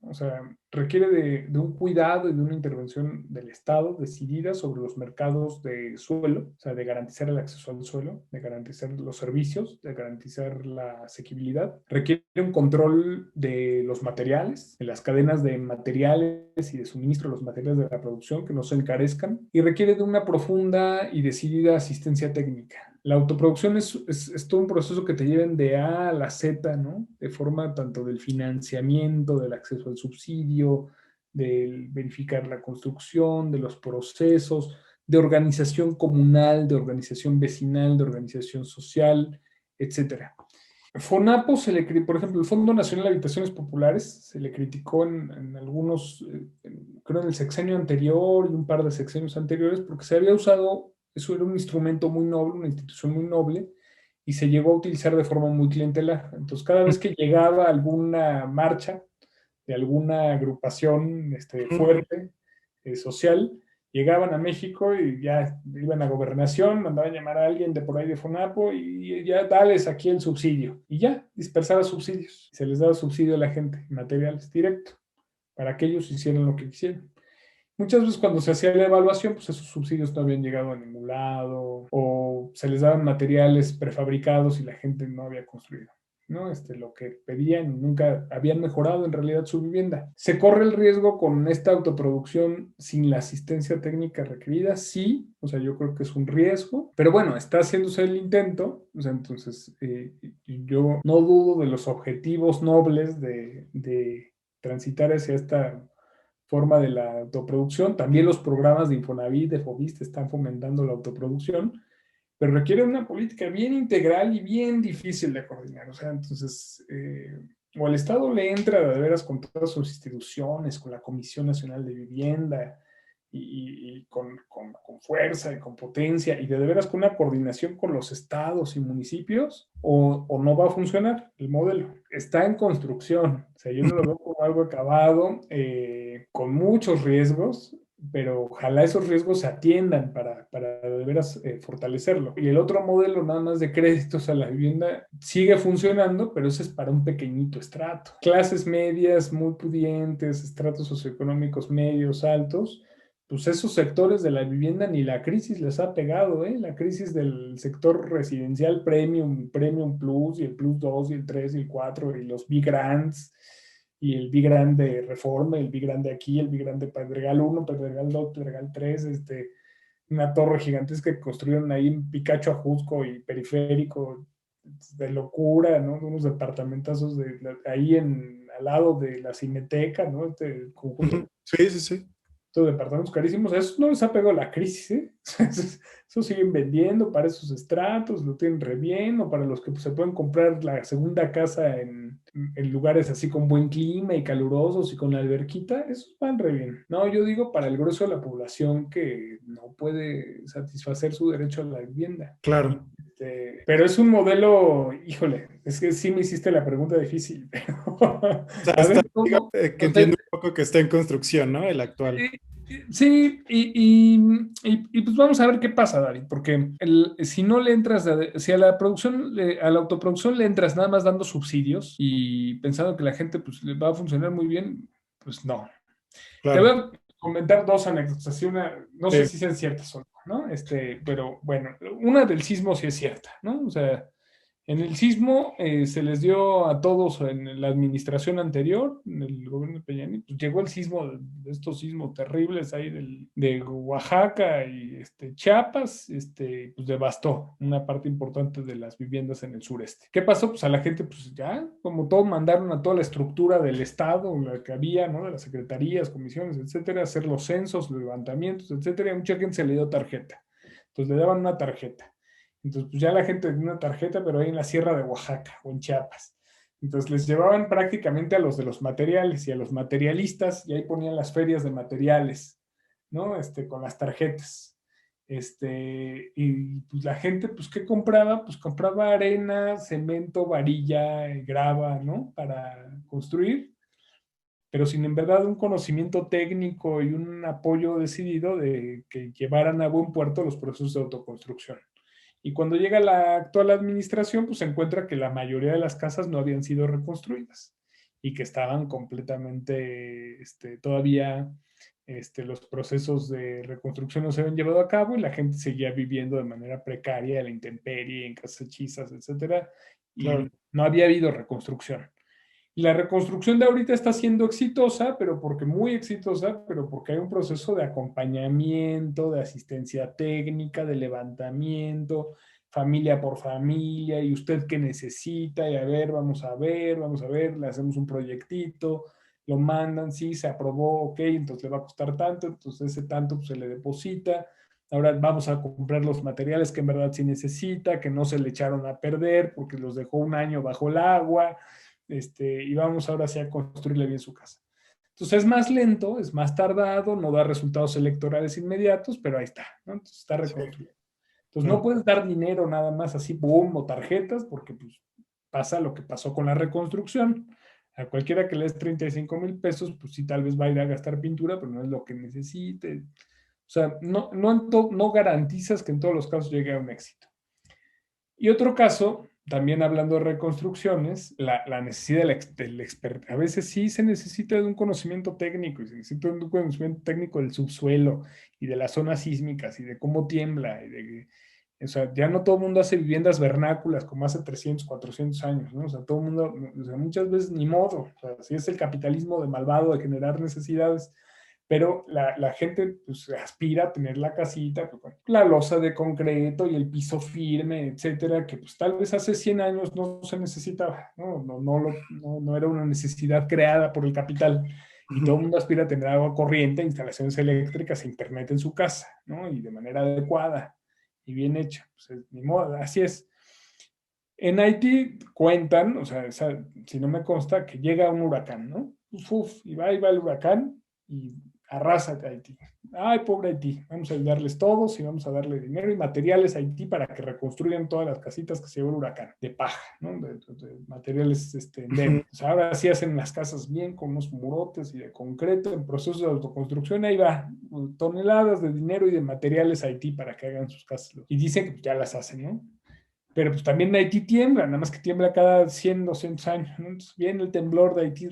O sea, requiere de un cuidado y de una intervención del Estado decidida sobre los mercados de suelo, o sea, de garantizar el acceso al suelo, de garantizar los servicios, de garantizar la asequibilidad. Requiere un control de los materiales, de las cadenas de materiales y de suministro de los materiales de la producción que no se encarezcan. Y requiere de una profunda y decidida asistencia técnica. La autoproducción es todo un proceso que te lleven de A a la Z, ¿no? De forma tanto del financiamiento, del acceso al subsidio, del verificar la construcción, de los procesos, de organización comunal, de organización vecinal, de organización social, etcétera. FONAPO por ejemplo, el Fondo Nacional de Habitaciones Populares se le criticó en algunos, creo en el sexenio anterior y un par de sexenios anteriores, porque se había usado, eso era un instrumento muy noble, una institución muy noble, y se llegó a utilizar de forma muy clientelar. Entonces, cada vez que llegaba alguna marcha de alguna agrupación fuerte, social, llegaban a México y ya iban a gobernación, mandaban llamar a alguien de por ahí de FONAPO y ya dales aquí el subsidio. Y ya, dispersaba subsidios. Se les daba subsidio a la gente, materiales directo, para que ellos hicieran lo que quisieran. Muchas veces cuando se hacía la evaluación, pues esos subsidios no habían llegado a ningún lado o se les daban materiales prefabricados y la gente no había construido, ¿no? Lo que pedían y nunca habían mejorado en realidad su vivienda. ¿Se corre el riesgo con esta autoproducción sin la asistencia técnica requerida? Sí, o sea, yo creo que es un riesgo, pero bueno, está haciéndose el intento, o sea, entonces yo no dudo de los objetivos nobles de transitar hacia esta forma de la autoproducción. También los programas de Infonavit, de Fobiste están fomentando la autoproducción, pero requiere una política bien integral y bien difícil de coordinar. O sea, entonces, o el Estado le entra de veras con todas sus instituciones, con la Comisión Nacional de Vivienda, y con fuerza y con potencia, y de veras con una coordinación con los estados y municipios, o no va a funcionar el modelo. Está en construcción. O sea, yo no lo veo como algo acabado, con muchos riesgos, pero ojalá esos riesgos se atiendan para de veras fortalecerlo. Y el otro modelo, nada más de créditos a la vivienda, sigue funcionando, pero ese es para un pequeñito estrato. Clases medias, muy pudientes, estratos socioeconómicos medios, altos, pues esos sectores de la vivienda ni la crisis les ha pegado, ¿eh? La crisis del sector residencial premium, premium plus, y el plus 2 y el 3 y el 4 y los big grants, y el Big Grande Reforma, el Big Grande aquí, el Big Grande Pedregal 1, Pedregal 2, Pedregal 3, una torre gigantesca que construyeron ahí en Picacho, Ajusco y Periférico, de locura, ¿no? Unos departamentazos ahí al lado de la Cineteca, ¿no? Este conjunto. Sí, sí, sí. Estos departamentos carísimos, a eso no les ha pegado la crisis, ¿eh? Eso siguen vendiendo para esos estratos, lo tienen re bien, o para los que pues, se pueden comprar la segunda casa en lugares así con buen clima y calurosos y con la alberquita, esos van re bien. No, yo digo para el grueso de la población que no puede satisfacer su derecho a la vivienda. Claro. Pero es un modelo, híjole, es que sí me hiciste la pregunta difícil, pero O sea, a ver digamos, cómo, que o sea, entiendo un poco que está en construcción, ¿no? El actual. sí, y pues vamos a ver qué pasa, David, porque si no le entras, si a la producción, a la autoproducción le entras nada más dando subsidios y pensando que la gente pues le va a funcionar muy bien, pues no. Te voy Claro. a comentar dos anécdotas, así no sé Sí. si sean ciertas o no, ¿no? Pero bueno, una del sismo sí es cierta, ¿no? O sea, en el sismo se les dio a todos en la administración anterior, en el gobierno de Peña Nieto, pues llegó el sismo, de estos sismos terribles ahí de Oaxaca y Chiapas, pues devastó una parte importante de las viviendas en el sureste. ¿Qué pasó? Pues a la gente, pues ya, como todo, mandaron a toda la estructura del Estado, la que había, ¿no? De las secretarías, comisiones, etcétera, hacer los censos, los levantamientos, etcétera, y a mucha gente se le dio tarjeta. Entonces le daban una tarjeta. Entonces, pues ya la gente tenía una tarjeta, pero ahí en la sierra de Oaxaca o en Chiapas. Entonces les llevaban prácticamente a los de los materiales y a los materialistas, y ahí ponían las ferias de materiales, ¿no? Con las tarjetas. Y pues la gente, pues, ¿qué compraba? Pues compraba arena, cemento, varilla, grava, ¿no? Para construir, pero sin en verdad un conocimiento técnico y un apoyo decidido de que llevaran a buen puerto los procesos de autoconstrucción. Y cuando llega la actual administración, pues se encuentra que la mayoría de las casas no habían sido reconstruidas y que estaban completamente, todavía, los procesos de reconstrucción no se habían llevado a cabo y la gente seguía viviendo de manera precaria, en la intemperie, en casas hechizas, etcétera, Claro. y no había habido reconstrucción. Y la reconstrucción de ahorita está siendo exitosa, pero porque muy exitosa, pero porque hay un proceso de acompañamiento, de asistencia técnica, de levantamiento, familia por familia, y usted qué necesita, y a ver, vamos a ver, le hacemos un proyectito, lo mandan, sí, se aprobó, ok, entonces le va a costar tanto, entonces ese tanto pues, se le deposita. Ahora vamos a comprar los materiales que en verdad sí necesita, que no se le echaron a perder porque los dejó un año bajo el agua, y vamos ahora sí a construirle bien su casa. Entonces es más lento, es más tardado, no da resultados electorales inmediatos, pero ahí está, ¿no? Entonces está Sí, reconstruido. Entonces no claro. puedes dar dinero nada más así, boom, o tarjetas, porque pues pasa lo que pasó con la reconstrucción. A cualquiera que le des 35,000 pesos, pues sí, tal vez va a ir a gastar pintura, pero no es lo que necesite. O sea, no garantizas que en todos los casos llegue a un éxito. Y otro caso, también hablando de reconstrucciones, la necesidad del experto. A veces sí se necesita de un conocimiento técnico, y se necesita de un conocimiento técnico del subsuelo y de las zonas sísmicas y de cómo tiembla. O sea, ya no todo el mundo hace viviendas vernáculas como hace 300, 400 años, ¿no? O sea, todo el mundo, o sea, muchas veces ni modo. O sea, si es el capitalismo de malvado de generar necesidades, pero la gente pues, aspira a tener la casita, pues, la losa de concreto y el piso firme, etcétera, que pues tal vez hace 100 años no se necesitaba, no era una necesidad creada por el capital, y todo el mundo aspira a tener agua corriente, instalaciones eléctricas e internet en su casa, ¿no? Y de manera adecuada y bien hecha, pues, ni modo, así es. En Haití cuentan, o sea, si no me consta, que llega un huracán, ¿no? Uf, y va el huracán y arrasa Haití. Ay, pobre Haití, vamos a ayudarles todos y vamos a darle dinero y materiales a Haití para que reconstruyan todas las casitas que se llevó el huracán, de paja, ¿no? De materiales endémicos. O sea, ahora sí hacen las casas bien, con unos murotes y de concreto, en proceso de autoconstrucción, ahí va, toneladas de dinero y de materiales a Haití para que hagan sus casas. Y dicen que ya las hacen, ¿no? Pero pues también Haití tiembla, nada más que tiembla cada 100, 200 años, ¿no? Entonces viene el temblor de Haití,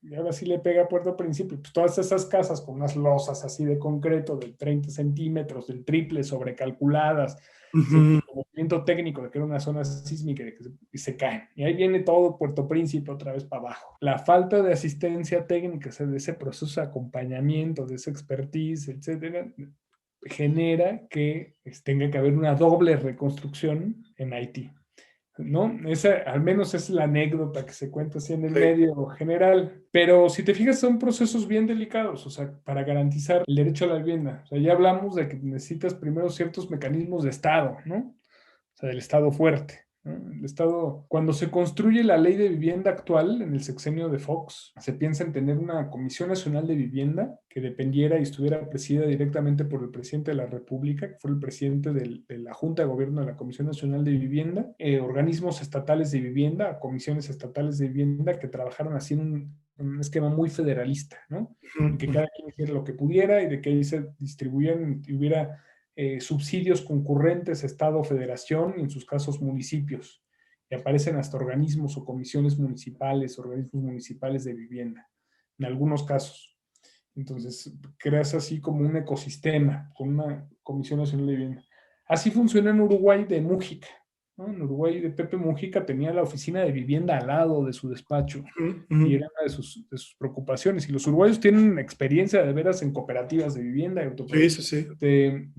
y ahora sí le pega a Puerto Príncipe. Pues todas esas casas con unas losas así de concreto de 30 centímetros, del triple, sobrecalculadas, sin Ujú. conocimiento técnico de que era una zona sísmica y se caen. Y ahí viene todo Puerto Príncipe otra vez para abajo. La falta de asistencia técnica, o sea, de ese proceso de acompañamiento, de esa expertise, etcétera, genera que tenga que haber una doble reconstrucción en Haití, ¿no? Esa al menos es la anécdota que se cuenta así en el Sí. medio general. Pero si te fijas, son procesos bien delicados, o sea, para garantizar el derecho a la vivienda. O sea, ya hablamos de que necesitas primero ciertos mecanismos de Estado, ¿no? O sea, del Estado fuerte, ¿no? El Estado, cuando se construye la ley de vivienda actual en el sexenio de Fox, se piensa en tener una Comisión Nacional de Vivienda que dependiera y estuviera presidida directamente por el presidente de la República, que fue el presidente de la Junta de Gobierno de la Comisión Nacional de Vivienda, organismos estatales de vivienda, comisiones estatales de vivienda que trabajaron así en un esquema muy federalista, ¿no? En que Ujú. cada quien hiciera lo que pudiera y de que ahí se distribuían y hubiera subsidios concurrentes Estado-Federación y en sus casos municipios. Y aparecen hasta organismos o comisiones municipales, organismos municipales de vivienda, en algunos casos. Entonces, creas así como un ecosistema con una Comisión Nacional de Vivienda. Así funciona en Uruguay de Mújica, ¿no? En Uruguay de Pepe Mújica tenía la oficina de vivienda al lado de su despacho y Ujú. era una de sus preocupaciones. Y los uruguayos tienen experiencia de veras en cooperativas de vivienda y Sí, sí, sí.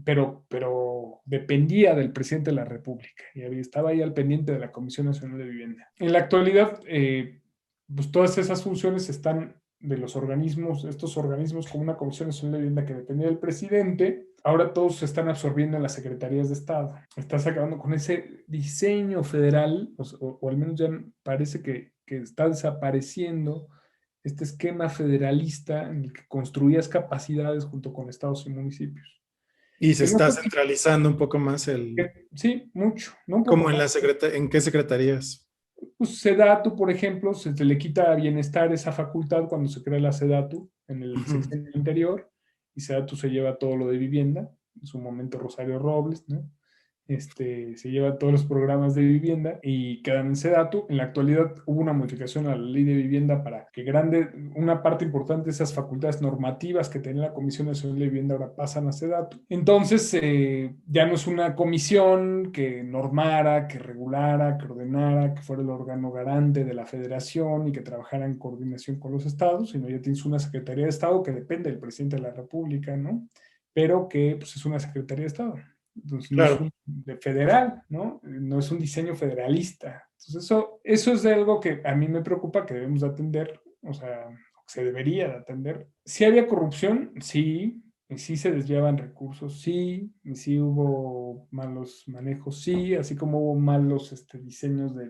pero dependía del presidente de la República y estaba ahí al pendiente de la Comisión Nacional de Vivienda. En la actualidad, pues todas esas funciones están de los organismos, estos organismos como una Comisión Nacional de Vivienda que dependía del presidente, ahora todos se están absorbiendo en las secretarías de Estado. Estás acabando con ese diseño federal, o al menos ya parece que está desapareciendo este esquema federalista en el que construías capacidades junto con estados y municipios. Y se Que no está fue, centralizando un poco más el, sí, mucho, no un poco como en más. la ¿en qué secretarías? Pues SEDATU, por ejemplo, se le quita a Bienestar esa facultad cuando se crea la SEDATU en el Ujú. sexenio anterior, y SEDATU se lleva todo lo de vivienda, en su momento Rosario Robles, ¿no? Se lleva todos los programas de vivienda y quedan en SEDATU. En la actualidad hubo una modificación a la ley de vivienda para que una parte importante de esas facultades normativas que tenía la Comisión Nacional de Vivienda ahora pasan a SEDATU. Entonces, ya no es una comisión que normara, que regulara, que ordenara, que fuera el órgano garante de la federación y que trabajara en coordinación con los estados, sino ya tienes una Secretaría de Estado que depende del presidente de la República, ¿no? Pero que pues, es una Secretaría de Estado. Entonces no es Claro. un de federal, ¿no? No es un diseño federalista. Entonces eso es de algo que a mí me preocupa, que debemos de atender, o sea, se debería de atender. ¿Sí había corrupción? Sí. Y sí se desviaban recursos, sí. Y sí hubo malos manejos, sí. Así como hubo malos diseños de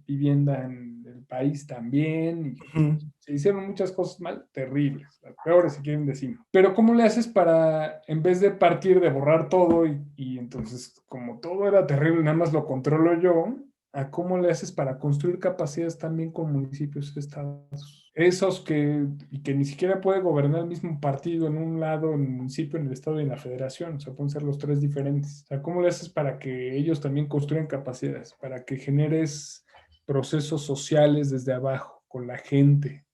vivienda en el país también. Y Ujú. se hicieron muchas cosas mal, terribles, las peores si quieren decir. Pero ¿cómo le haces para, en vez de partir de borrar todo y entonces como todo era terrible, nada más lo controlo yo, a cómo le haces para construir capacidades también con municipios y estados? Esos que ni siquiera puede gobernar el mismo partido en un lado, en el municipio, en el estado y en la federación, o sea, pueden ser los tres diferentes. O sea, ¿cómo le haces para que ellos también construyan capacidades, para que generes procesos sociales desde abajo, con la gente?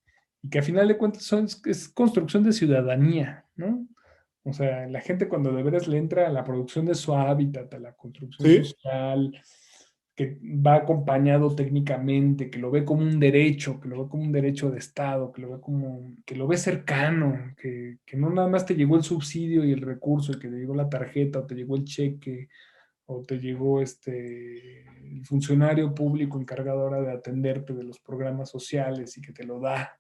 Y que a final de cuentas es construcción de ciudadanía, ¿no? O sea, la gente cuando de veras le entra a la producción de su hábitat, a la construcción Sí, social, que va acompañado técnicamente, que lo ve como un derecho, que lo ve como un derecho de Estado, que lo ve como, que lo ve cercano, que no nada más te llegó el subsidio y el recurso, y que te llegó la tarjeta, o te llegó el cheque, o te llegó el funcionario público encargado ahora de atenderte de los programas sociales y que te lo da,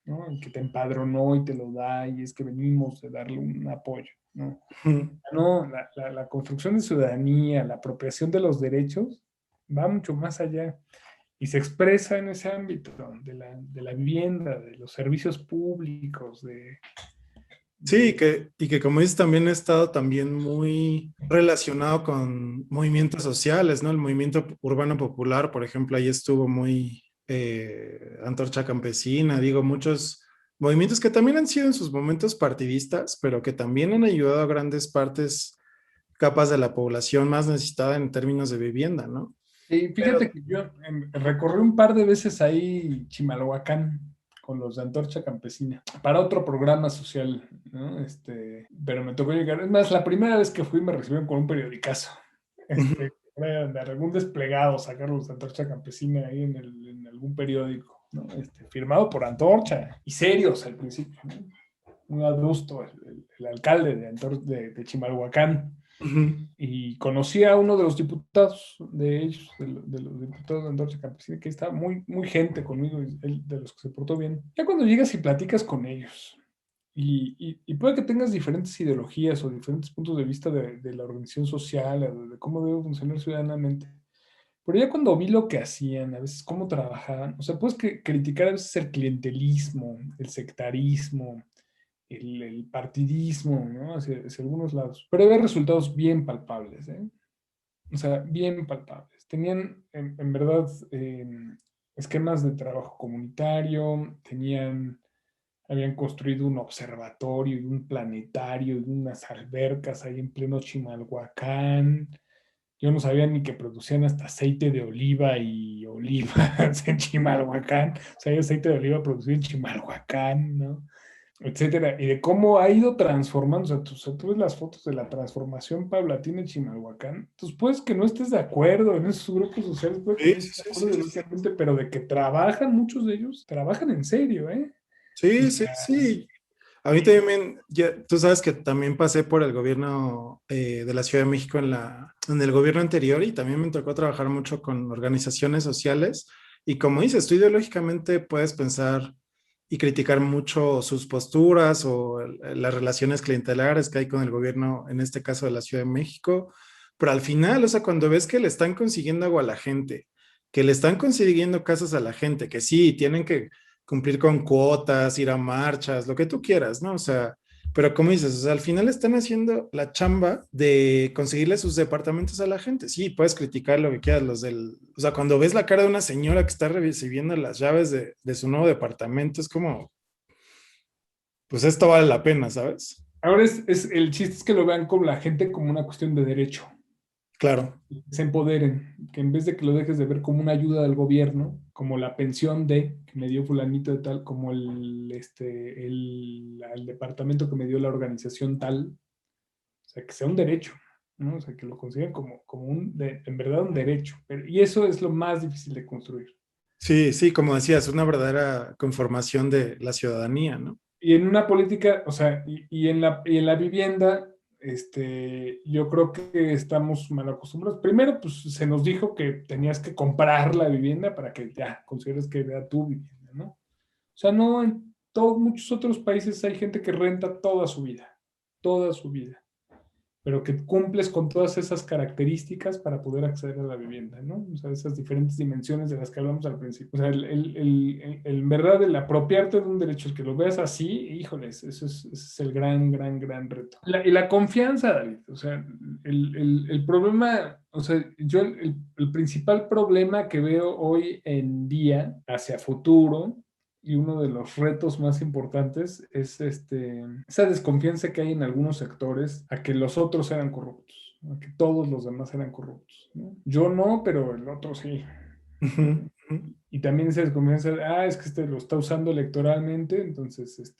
¿no? Y que te empadronó y te lo da, y es que venimos de darle un apoyo, ¿no? ujú. No, la construcción de ciudadanía, la apropiación de los derechos va mucho más allá y se expresa en ese ámbito de la vivienda, de los servicios públicos, Sí, de y que como dices, también ha estado también muy relacionado con movimientos sociales, ¿no? El movimiento urbano popular, por ejemplo, ahí estuvo muy Antorcha Campesina, digo, muchos movimientos que también han sido en sus momentos partidistas, pero que también han ayudado a grandes partes, capas de la población más necesitada en términos de vivienda, ¿no? y fíjate Pero que yo recorrí un par de veces ahí Chimalhuacán con los de Antorcha Campesina para otro programa social, ¿no? Pero me tocó llegar. Es más, la primera vez que fui me recibieron con un periodicazo. ujú, De algún desplegado, sacar los de Antorcha Campesina ahí en algún periódico, ¿no? Firmado por Antorcha y serios al principio, ¿no? Un adusto, el alcalde de Chimalhuacán. ujú. Y conocí a uno de los diputados de ellos, de los diputados de Antorcha Campesina, que está muy, muy gente conmigo, de los que se portó bien. Ya cuando llegas y platicas con ellos, y puede que tengas diferentes ideologías o diferentes puntos de vista de la organización social, de cómo debe funcionar ciudadanamente, pero ya cuando vi lo que hacían, a veces cómo trabajaban, o sea, puedes criticar a veces el clientelismo, el sectarismo, el partidismo, ¿no? Hacia algunos lados. Pero había resultados bien palpables, ¿eh? O sea, bien palpables. Tenían, en verdad, esquemas de trabajo comunitario, habían construido un observatorio y un planetario y unas albercas ahí en pleno Chimalhuacán. Yo no sabía ni que producían hasta aceite de oliva y olivas en Chimalhuacán. O sea, hay aceite de oliva producido en Chimalhuacán, ¿no? Etcétera, y de cómo ha ido transformando, o sea, tú ves las fotos de la transformación paulatina en Chimalhuacán, entonces puedes que no estés de acuerdo en esos grupos sociales, puede que Sí, no estés de sí, acuerdo sí, sí. ideológicamente, pero de que trabajan, muchos de ellos, trabajan en serio, ¿eh? O Sí, sí, sea, sí. A mí y, también, ya, tú sabes que también pasé por el gobierno de la Ciudad de México en el gobierno anterior y también me tocó trabajar mucho con organizaciones sociales y como dices, tú ideológicamente puedes pensar y criticar mucho sus posturas o las relaciones clientelares que hay con el gobierno, en este caso de la Ciudad de México, pero al final, o sea, cuando ves que le están consiguiendo agua a la gente, que le están consiguiendo casas a la gente, que sí, tienen que cumplir con cuotas, ir a marchas, lo que tú quieras, ¿no? O sea, pero como dices, o sea, al final están haciendo la chamba de conseguirle sus departamentos a la gente. Sí, puedes criticar lo que quieras, o sea, cuando ves la cara de una señora que está recibiendo las llaves de su nuevo departamento, es como, pues esto vale la pena, ¿sabes? ahora el chiste es que lo vean como la gente como una cuestión de derecho, Claro. se empoderen, que en vez de que lo dejes de ver como una ayuda del gobierno, como la pensión que me dio fulanito de tal, como el departamento que me dio la organización tal, o sea, que sea un derecho, ¿no? O sea, que lo consideren como en verdad un derecho. Y eso es lo más difícil de construir. Sí, sí, como decías, una verdadera conformación de la ciudadanía, ¿no? Y en una política, o sea, y en la vivienda, yo creo que estamos mal acostumbrados. Primero, pues se nos dijo que tenías que comprar la vivienda para que ya consideres que era tu vivienda, ¿no? O sea, no, en todos muchos otros países hay gente que renta toda su vida, pero que cumples con todas esas características para poder acceder a la vivienda, ¿no? O sea, esas diferentes dimensiones de las que hablamos al principio. O sea, en verdad, el apropiarte de un derecho, el que lo veas así, híjoles, ese es el gran, gran, gran reto. Y la confianza, David, o sea, el problema, o sea, yo el principal problema que veo hoy en día hacia futuro y uno de los retos más importantes es esa desconfianza que hay en algunos sectores a que los otros eran corruptos, a que todos los demás eran corruptos, ¿no? Yo no, pero el otro sí. Ujú, ujú. Y también se desconfianza, es que lo está usando electoralmente, entonces,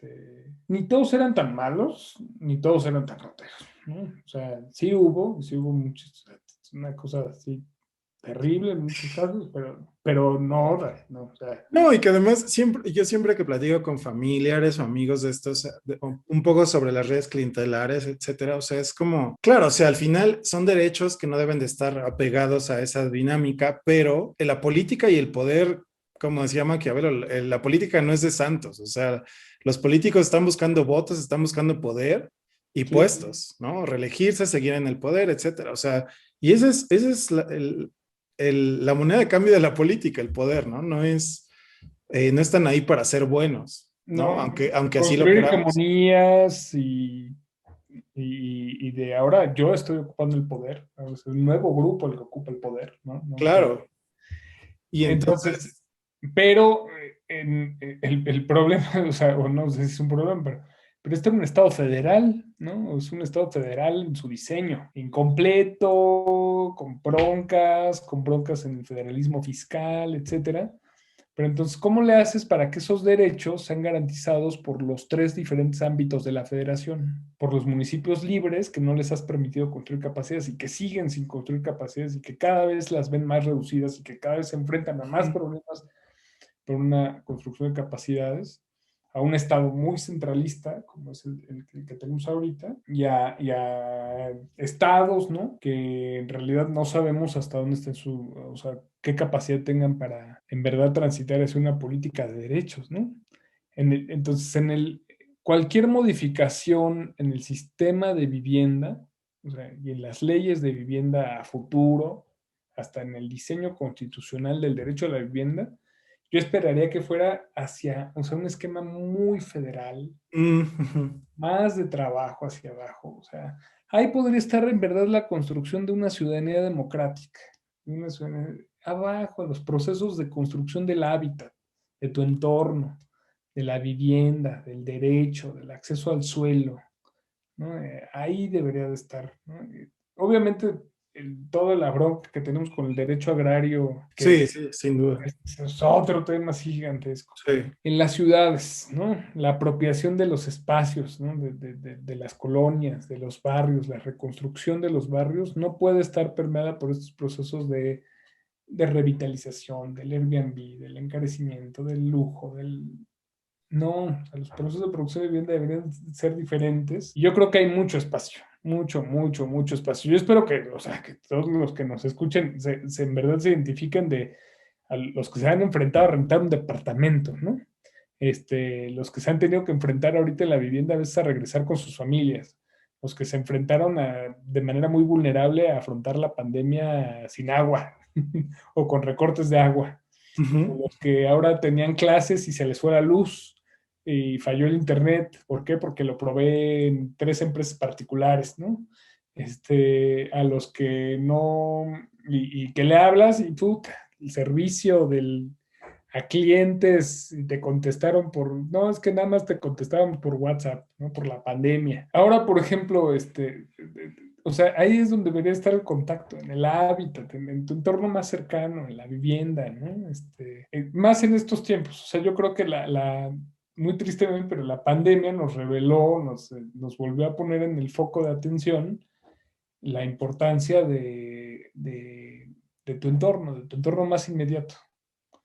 ni todos eran tan malos, ni todos eran tan rateros, ¿no? O sea, sí hubo muchos, una cosa así terrible en muchos casos, pero no, no, o sea, No, y que además siempre, yo siempre que platico con familiares o amigos de estos, un poco sobre las redes clientelares, etcétera, o sea, es como, claro, o sea, al final son derechos que no deben de estar apegados a esa dinámica, pero en la política y el poder, como decía Maquiavelo, la política no es de santos, o sea, los políticos están buscando votos, están buscando poder y sí. puestos, ¿no? Reelegirse, seguir en el poder, etcétera, o sea, y ese es la moneda de cambio de la política, el poder, ¿no? No están ahí para ser buenos, ¿no? No, Aunque así lo construir queramos. hegemonías y de ahora yo estoy ocupando el poder, ¿no? Es un nuevo grupo el que ocupa el poder, ¿no? No que, Claro. Y entonces, entonces, pero el problema, o sea, o no sé si es un problema, pero este es un Estado federal, ¿no? Es un Estado federal en su diseño, incompleto, con broncas en el federalismo fiscal, etcétera. Pero entonces, ¿cómo le haces para que esos derechos sean garantizados por los tres diferentes ámbitos de la federación? Por los municipios libres que no les has permitido construir capacidades y que siguen sin construir capacidades y que cada vez las ven más reducidas y que cada vez se enfrentan a más problemas por una construcción de capacidades, a un Estado muy centralista, como es el que tenemos ahorita, y a estados, ¿no? Que en realidad no sabemos hasta dónde estén o sea, qué capacidad tengan para en verdad transitar hacia una política de derechos, ¿no? Entonces, cualquier modificación en el sistema de vivienda, o sea, y en las leyes de vivienda a futuro, hasta en el diseño constitucional del derecho a la vivienda, yo esperaría que fuera hacia, o sea, un esquema muy federal, más de trabajo hacia abajo. O sea, ahí podría estar en verdad la construcción de una ciudadanía democrática, abajo, los procesos de construcción del hábitat, de tu entorno, de la vivienda, del derecho, del acceso al suelo, ¿no? Ahí debería de estar, ¿no? Obviamente, toda la bronca que tenemos con el derecho agrario, sí, sí, sin duda. es otro tema así gigantesco. Sí. En las ciudades, ¿no? La apropiación de los espacios, ¿no? De las colonias, de los barrios, la reconstrucción de los barrios no puede estar permeada por estos procesos de revitalización, del Airbnb, del encarecimiento, del lujo, no, los procesos de producción de vivienda deberían ser diferentes. Y yo creo que hay mucho espacio, mucho, mucho, mucho espacio. Yo espero que, o sea, que todos los que nos escuchen en verdad se identifiquen a los que se han enfrentado a rentar un departamento, ¿no? Los que se han tenido que enfrentar ahorita en la vivienda a veces a regresar con sus familias, los que se enfrentaron de manera muy vulnerable a afrontar la pandemia sin agua o con recortes de agua, o Ujú. los que ahora tenían clases y se les fue la luz y falló el internet. ¿Por qué? Porque lo probé en tres empresas particulares, ¿no? A los que no, y que le hablas y tú, el servicio a clientes y te contestaron no, es que nada más te contestaban por WhatsApp, ¿no? Por la pandemia. Ahora, por ejemplo, o sea, ahí es donde debería estar el contacto, en el hábitat, en tu entorno más cercano, en la vivienda, ¿no? Más en estos tiempos. O sea, yo creo que muy tristemente, pero la pandemia nos reveló, nos volvió a poner en el foco de atención la importancia de de tu entorno más inmediato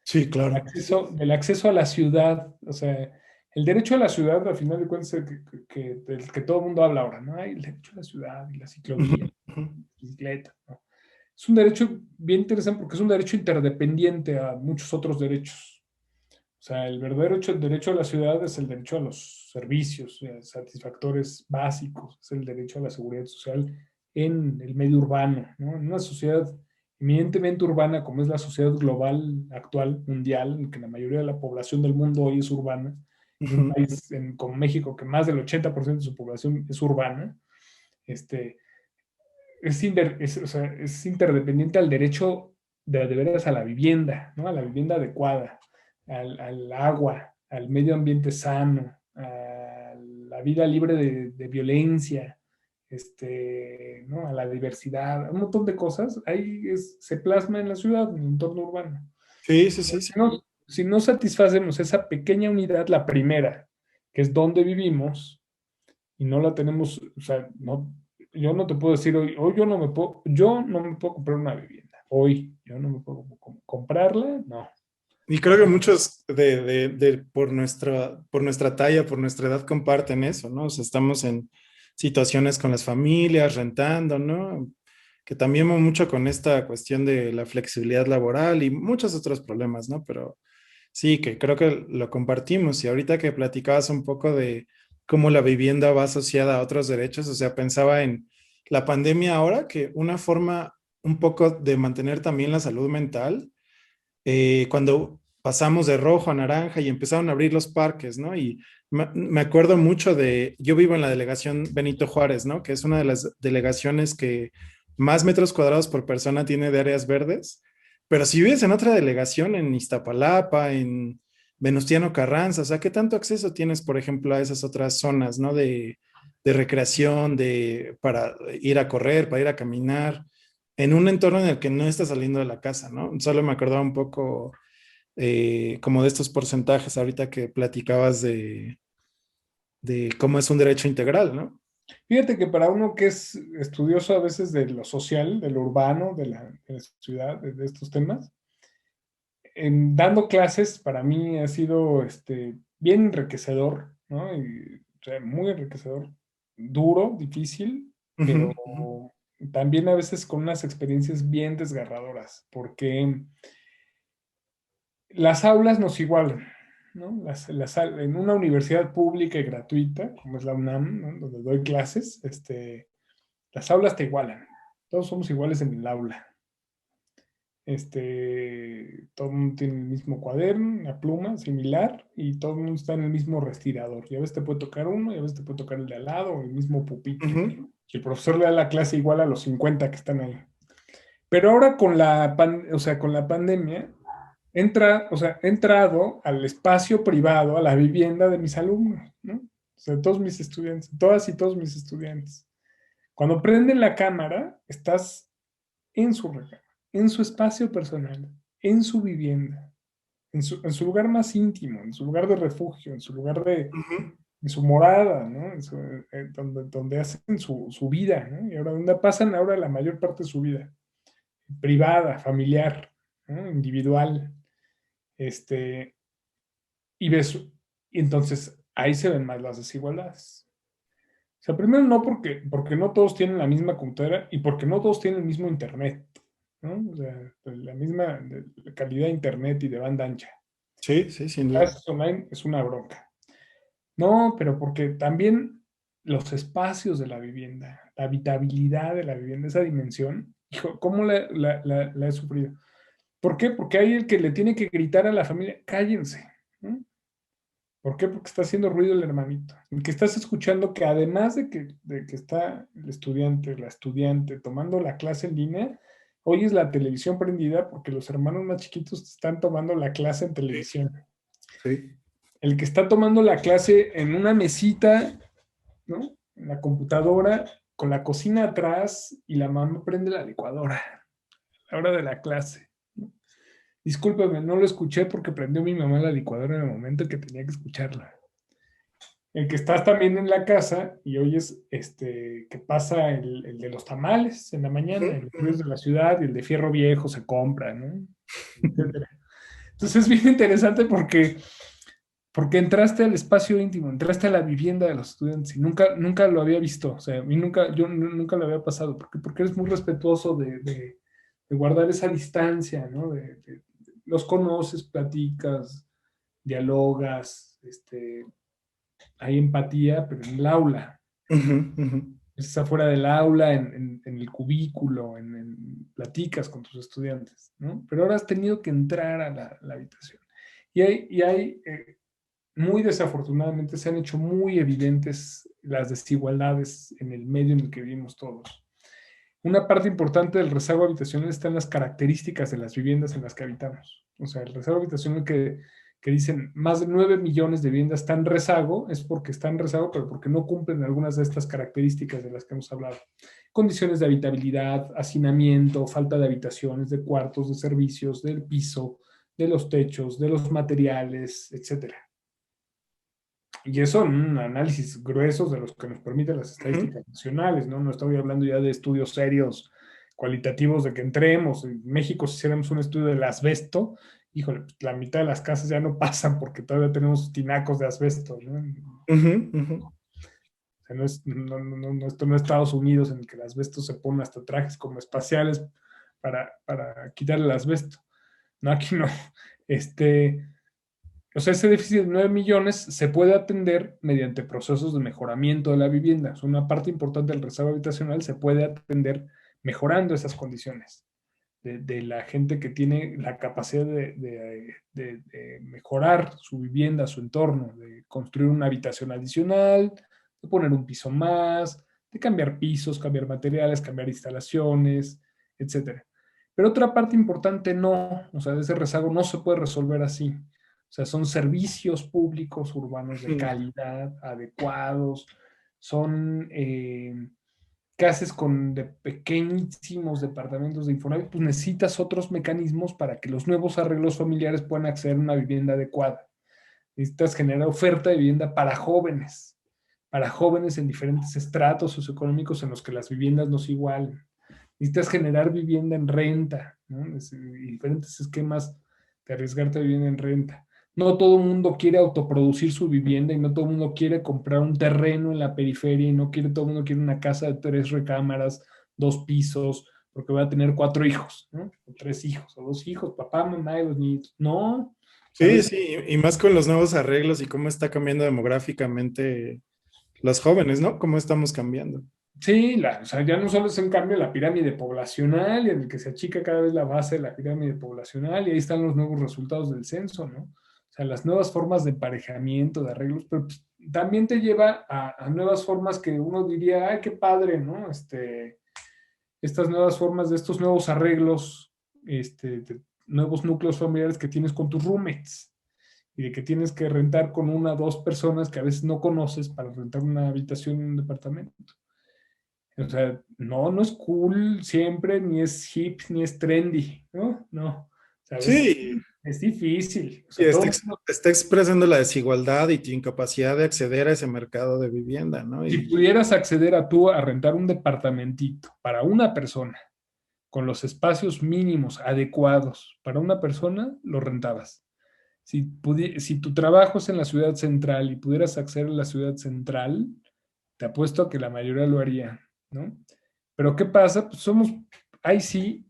Sí, claro. del acceso a la ciudad, o sea, El derecho a la ciudad, al final de cuentas, del que todo el mundo habla ahora, ¿no? Hay el derecho a la ciudad y la Ujú, ciclovía, ujú. la bicicleta, ¿no? Es un derecho bien interesante porque es un derecho interdependiente a muchos otros derechos. O sea, el verdadero derecho a la ciudad es el derecho a los servicios satisfactores básicos, es el derecho a la seguridad social en el medio urbano, ¿no? En una sociedad eminentemente urbana como es la sociedad global actual, mundial, en que la mayoría de la población del mundo hoy es urbana, en un Ujú. país como México que más del 80% de su población es urbana, este, o sea, es interdependiente al derecho de veras a la vivienda, ¿no? A la vivienda adecuada, al agua, al medio ambiente sano, a la vida libre de violencia, ¿no? A la diversidad, un montón de cosas. Ahí se plasma en la ciudad, en el entorno urbano. Sí, sí, sí, sí. Si no satisfacemos esa pequeña unidad, la primera, que es donde vivimos, y no la tenemos, o sea, no, yo no te puedo decir hoy yo no me puedo comprar una vivienda. Hoy yo no me puedo comprarla, no. Y creo que muchos por nuestra talla, por nuestra edad comparten eso, ¿no? O sea, estamos en situaciones con las familias, rentando, ¿no? Que también va mucho con esta cuestión de la flexibilidad laboral y muchos otros problemas, ¿no? Pero sí, que creo que lo compartimos. Y ahorita que platicabas un poco de cómo la vivienda va asociada a otros derechos, o sea, pensaba en la pandemia ahora, que una forma un poco de mantener también la salud mental cuando pasamos de rojo a naranja y empezaron a abrir los parques, ¿no? Y me acuerdo mucho yo vivo en la delegación Benito Juárez, ¿no? Que es una de las delegaciones que más metros cuadrados por persona tiene de áreas verdes, pero si vives en otra delegación, en Iztapalapa, en Venustiano Carranza, o sea, ¿qué tanto acceso tienes, por ejemplo, a esas otras zonas, ¿no? De recreación, para ir a correr, para ir a caminar en un entorno en el que no estás saliendo de la casa, ¿no? Solo me acordaba un poco como de estos porcentajes ahorita que platicabas de cómo es un derecho integral, ¿no? Fíjate que para uno que es estudioso a veces de lo social, de lo urbano, de la ciudad, de estos temas, dando clases para mí ha sido bien enriquecedor, ¿no? O sea, muy enriquecedor, duro, difícil, Ujú, pero ujú, también a veces con unas experiencias bien desgarradoras, porque las aulas nos igualan, ¿no? En una universidad pública y gratuita, como es la UNAM, ¿no? Donde doy clases, las aulas te igualan. Todos somos iguales en el aula. Todo el mundo tiene el mismo cuaderno, una pluma similar y todo el mundo está en el mismo respirador. Y a veces te puede tocar uno y a veces te puede tocar el de al lado o el mismo pupitre. ujú, Y el profesor le da la clase igual a los 50 que están ahí. Pero ahora o sea, con la pandemia, o sea, he entrado al espacio privado, a la vivienda de mis alumnos, ¿no? O sea, de todos mis estudiantes, todas y todos mis estudiantes. Cuando prenden la cámara, estás en su recámara, en su espacio personal, en su vivienda, en su lugar más íntimo, en su lugar de refugio, en su lugar ujú. en su morada, ¿no? Donde hacen su vida, ¿no? Y ahora, donde pasan ahora la mayor parte de su vida, privada, familiar, ¿no? Individual, este, y ves, y entonces ahí se ven más las desigualdades. O sea, primero no porque no todos tienen la misma computadora y porque no todos tienen el mismo internet, ¿no? O sea, la misma calidad de internet y de banda ancha. Sí, sí, sin duda. Clases online es una bronca. No, pero porque también los espacios de la vivienda, la habitabilidad de la vivienda, esa dimensión, hijo, ¿cómo la he sufrido? ¿Por qué? Porque hay el que le tiene que gritar a la familia, cállense, ¿no? ¿Por qué? Porque está haciendo ruido el hermanito. El que estás escuchando que además de que está el estudiante, la estudiante tomando la clase en línea, oyes la televisión prendida porque los hermanos más chiquitos están tomando la clase en Sí, televisión. sí. El que está tomando la clase en una mesita, ¿no? En la computadora, con la cocina atrás y la mamá prende la licuadora a la hora de la clase. ¿No? Discúlpeme, no lo escuché porque prendió mi mamá la licuadora en el momento en que tenía que escucharla. El que estás también en la casa y oyes que pasa el de los tamales en la Ujú, mañana, el ujú. ruido de la ciudad y el de fierro viejo se compra, ¿no? Etcétera. Entonces es bien interesante porque porque entraste al espacio íntimo, entraste a la vivienda de los estudiantes y nunca lo había visto, o sea, yo nunca lo había pasado, porque eres muy respetuoso de guardar esa distancia, ¿no? Los conoces, platicas, dialogas, hay empatía, pero en el aula. Ujú, ujú. Es afuera del aula, en el cubículo, platicas con tus estudiantes, ¿no? Pero ahora has tenido que entrar a la habitación. Muy desafortunadamente, se han hecho muy evidentes las desigualdades en el medio en el que vivimos todos. Una parte importante del rezago habitacional está en las características de las viviendas en las que habitamos. O sea, el rezago habitacional que dicen más de 9 millones de viviendas están en rezago, es porque están en rezago, pero porque no cumplen algunas de estas características de las que hemos hablado. Condiciones de habitabilidad, hacinamiento, falta de habitaciones, de cuartos, de servicios, del piso, de los techos, de los materiales, etcétera. Y eso en un análisis gruesos de los que nos permiten las Ujú. estadísticas nacionales, ¿no? No estoy hablando ya de estudios serios, cualitativos, de que entremos. En México, si hiciéramos un estudio del asbesto, híjole, pues la mitad de las casas ya no pasan porque todavía tenemos tinacos de asbesto, ¿no? Ujú, ujú. O sea, esto no es Estados Unidos en el que el asbesto se pone hasta trajes como espaciales para quitar el asbesto. No, aquí no. O sea, ese déficit de 9 millones se puede atender mediante procesos de mejoramiento de la vivienda. Es una parte importante del rezago habitacional, se puede atender mejorando esas condiciones de la gente que tiene la capacidad de mejorar su vivienda, su entorno, de construir una habitación adicional, de poner un piso más, de cambiar pisos, cambiar materiales, cambiar instalaciones, etcétera. Pero otra parte importante no, o sea, ese rezago no se puede resolver así. O sea, son servicios públicos urbanos de Ujú. calidad, adecuados, son ¿qué haces con de pequeñísimos departamentos de Infonavit? Pues necesitas otros mecanismos para que los nuevos arreglos familiares puedan acceder a una vivienda adecuada. Necesitas generar oferta de vivienda para jóvenes en diferentes estratos socioeconómicos en los que las viviendas no se igualen. Necesitas generar vivienda en renta, ¿no? Diferentes esquemas de arriesgarte a vivienda en renta. No todo el mundo quiere autoproducir su vivienda y no todo el mundo quiere comprar un terreno en la periferia y no quiere, todo el mundo quiere una casa de 3 recámaras, 2 pisos, porque va a tener 4 hijos, ¿no? O 3 hijos, o 2 hijos, papá, mamá y los niños. No, Sí, ¿sabes? sí, y más con los nuevos arreglos y cómo está cambiando demográficamente los jóvenes, ¿no? Cómo estamos cambiando. Sí, o sea, ya no solo es un cambio de la pirámide poblacional y en el que se achica cada vez la base de la pirámide poblacional y ahí están los nuevos resultados del censo, ¿no? O sea, las nuevas formas de emparejamiento, de arreglos, pero pues, también te lleva a nuevas formas que uno diría, ay, qué padre, ¿no? Estas nuevas formas de estos nuevos arreglos, de nuevos núcleos familiares que tienes con tus roommates y de que tienes que rentar con una o dos personas que a veces no conoces para rentar una habitación en un departamento. O sea, no es cool siempre, ni es hip, ni es trendy, ¿no? No, ¿sabes? Sí, Es difícil. O y sea, todo el mundo, está expresando la desigualdad y tu incapacidad de acceder a ese mercado de vivienda, ¿no? si Y pudieras acceder a rentar un departamentito para una persona, con los espacios mínimos adecuados para una persona, lo rentabas. Si tu trabajo es en la ciudad central y pudieras acceder a la ciudad central, te apuesto a que la mayoría lo haría, ¿no? Pero ¿qué pasa? Pues ahí sí,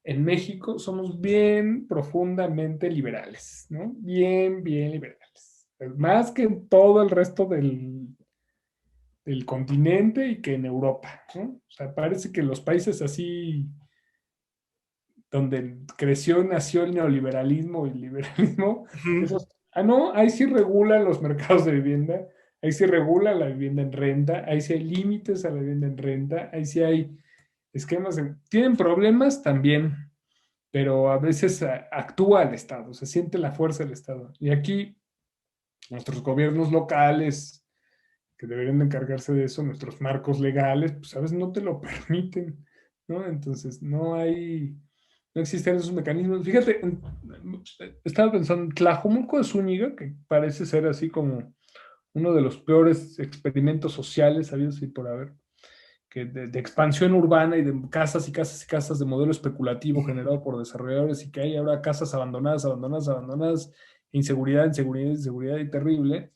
en México somos bien profundamente liberales, ¿no? Bien, bien liberales. Más que en todo el resto del continente y que en Europa, ¿no? O sea, parece que los países así donde creció y nació el neoliberalismo y el liberalismo, ujú. esos, no, ahí sí regulan los mercados de vivienda, ahí sí regula la vivienda en renta, ahí sí hay límites a la vivienda en renta, ahí sí hay esquemas, tienen problemas también, pero a veces actúa el Estado, se siente la fuerza del Estado. Y aquí nuestros gobiernos locales, que deberían de encargarse de eso, nuestros marcos legales, pues a veces no te lo permiten, ¿no? Entonces no existen esos mecanismos. Fíjate, estaba pensando en Tlajomulco de Zúñiga, que parece ser así como uno de los peores experimentos sociales habidos y por haber, que de expansión urbana y de casas y casas y casas de modelo especulativo generado por desarrolladores y que hay ahora casas abandonadas, abandonadas, abandonadas inseguridad, inseguridad, inseguridad y terrible,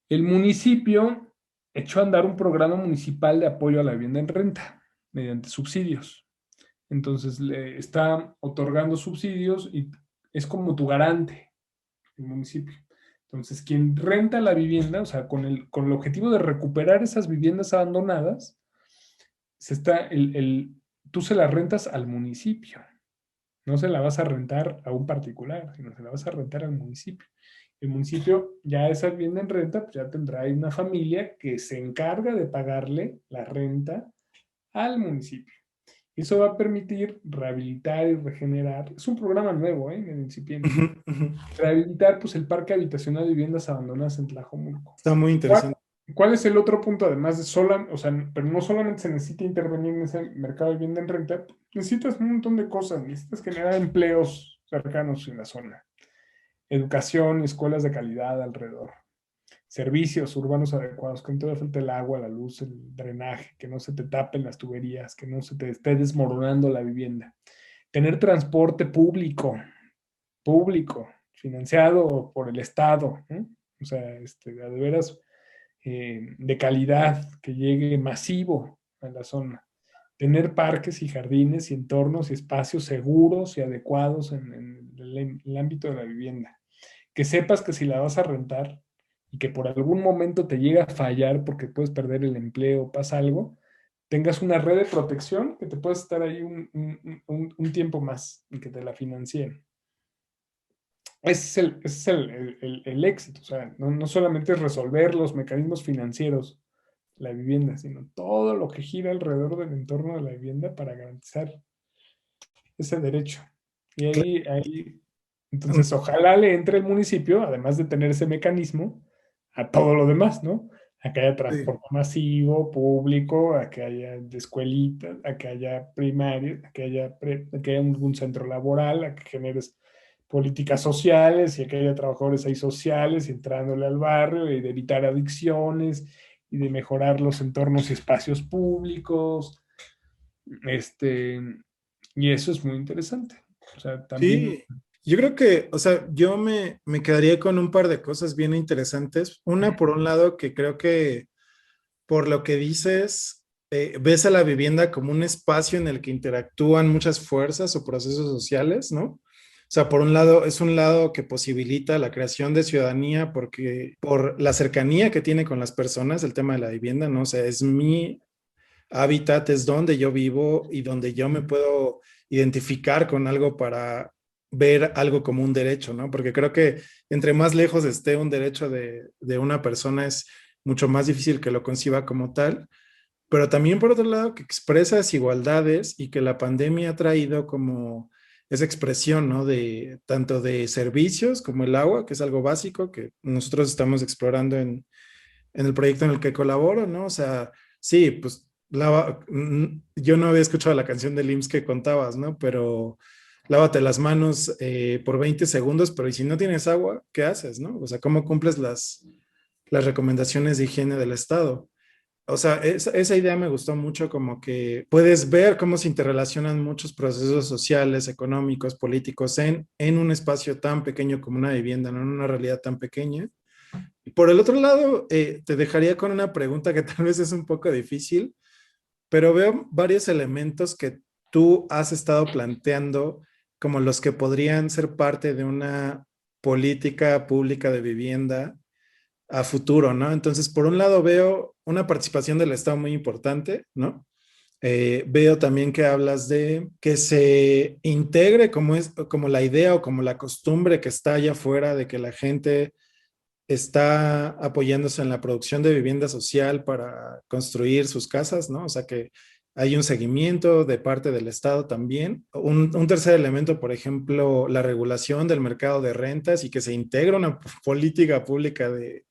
el municipio echó a andar un programa municipal de apoyo a la vivienda en renta mediante subsidios. Entonces le está otorgando subsidios y es como tu garante el municipio. Entonces, quien renta la vivienda, o sea, con el objetivo de recuperar esas viviendas abandonadas, tú se las rentas al municipio. No se la vas a rentar a un particular, sino se la vas a rentar al municipio. El municipio ya esa vivienda en renta, pues ya tendrá ahí una familia que se encarga de pagarle la renta al municipio. Eso va a permitir rehabilitar y regenerar. Es un programa nuevo, medio incipiente. Ujú, ujú. Rehabilitar pues, el parque habitacional de viviendas abandonadas en Tlajomulco. Está muy ¿Cuál, interesante. cuál es el otro punto? Además de sola, o sea, pero no solamente se necesita intervenir en ese mercado de vivienda en renta, necesitas un montón de cosas. Necesitas generar empleos cercanos en la zona. Educación, escuelas de calidad alrededor. Servicios urbanos adecuados, que no te falte el agua, la luz, el drenaje, que no se te tapen las tuberías, que no se te esté desmoronando la vivienda. Tener transporte público, financiado por el Estado, ¿eh? O sea, de veras de calidad, que llegue masivo a la zona. Tener parques y jardines y entornos y espacios seguros y adecuados en el ámbito de la vivienda. Que sepas que si la vas a rentar y que por algún momento te llega a fallar porque puedes perder el empleo, pasa algo, tengas una red de protección que te puedas estar ahí un tiempo más y que te la financien. Ese es el éxito, o sea, no solamente es resolver los mecanismos financieros de la vivienda, sino todo lo que gira alrededor del entorno de la vivienda para garantizar ese derecho. Y entonces, ojalá le entre el municipio, además de tener ese mecanismo, a todo lo demás, ¿no? A que haya Sí. transporte masivo, público, a que haya escuelitas, a que haya primarias, a que haya un centro laboral, a que generes políticas sociales y a que haya trabajadores ahí sociales entrándole al barrio y de evitar adicciones y de mejorar los entornos y espacios públicos. Este, y eso es muy interesante. O sea, también. Sí, yo creo que, o sea, yo me quedaría con un par de cosas bien interesantes. Una, por un lado, que creo que por lo que dices, ves a la vivienda como un espacio en el que interactúan muchas fuerzas o procesos sociales, ¿no? O sea, por un lado, es un lado que posibilita la creación de ciudadanía porque por la cercanía que tiene con las personas, el tema de la vivienda, ¿no? O sea, es mi hábitat, es donde yo vivo y donde yo me puedo identificar con algo para ver algo como un derecho, ¿no? Porque creo que entre más lejos esté un derecho de una persona es mucho más difícil que lo conciba como tal, pero también por otro lado que expresa desigualdades y que la pandemia ha traído como esa expresión, ¿no? De tanto de servicios como el agua, que es algo básico que nosotros estamos explorando en el proyecto en el que colaboro, ¿no? O sea, sí, pues yo no había escuchado la canción del IMSS que contabas, ¿no? Pero lávate las manos por 20 segundos, pero ¿y si no tienes agua, qué haces, no? O sea, ¿cómo cumples las recomendaciones de higiene del Estado? O sea, esa idea me gustó mucho, como que puedes ver cómo se interrelacionan muchos procesos sociales, económicos, políticos en un espacio tan pequeño como una vivienda, ¿no? En una realidad tan pequeña. Y por el otro lado, te dejaría con una pregunta que tal vez es un poco difícil, pero veo varios elementos que tú has estado planteando como los que podrían ser parte de una política pública de vivienda a futuro, ¿no? Entonces, por un lado veo una participación del Estado muy importante, ¿no? Veo también que hablas de que se integre como la idea o como la costumbre que está allá afuera de que la gente está apoyándose en la producción de vivienda social para construir sus casas, ¿no? O sea que hay un seguimiento de parte del Estado también. Un tercer elemento, por ejemplo, la regulación del mercado de rentas y que se integra una política pública de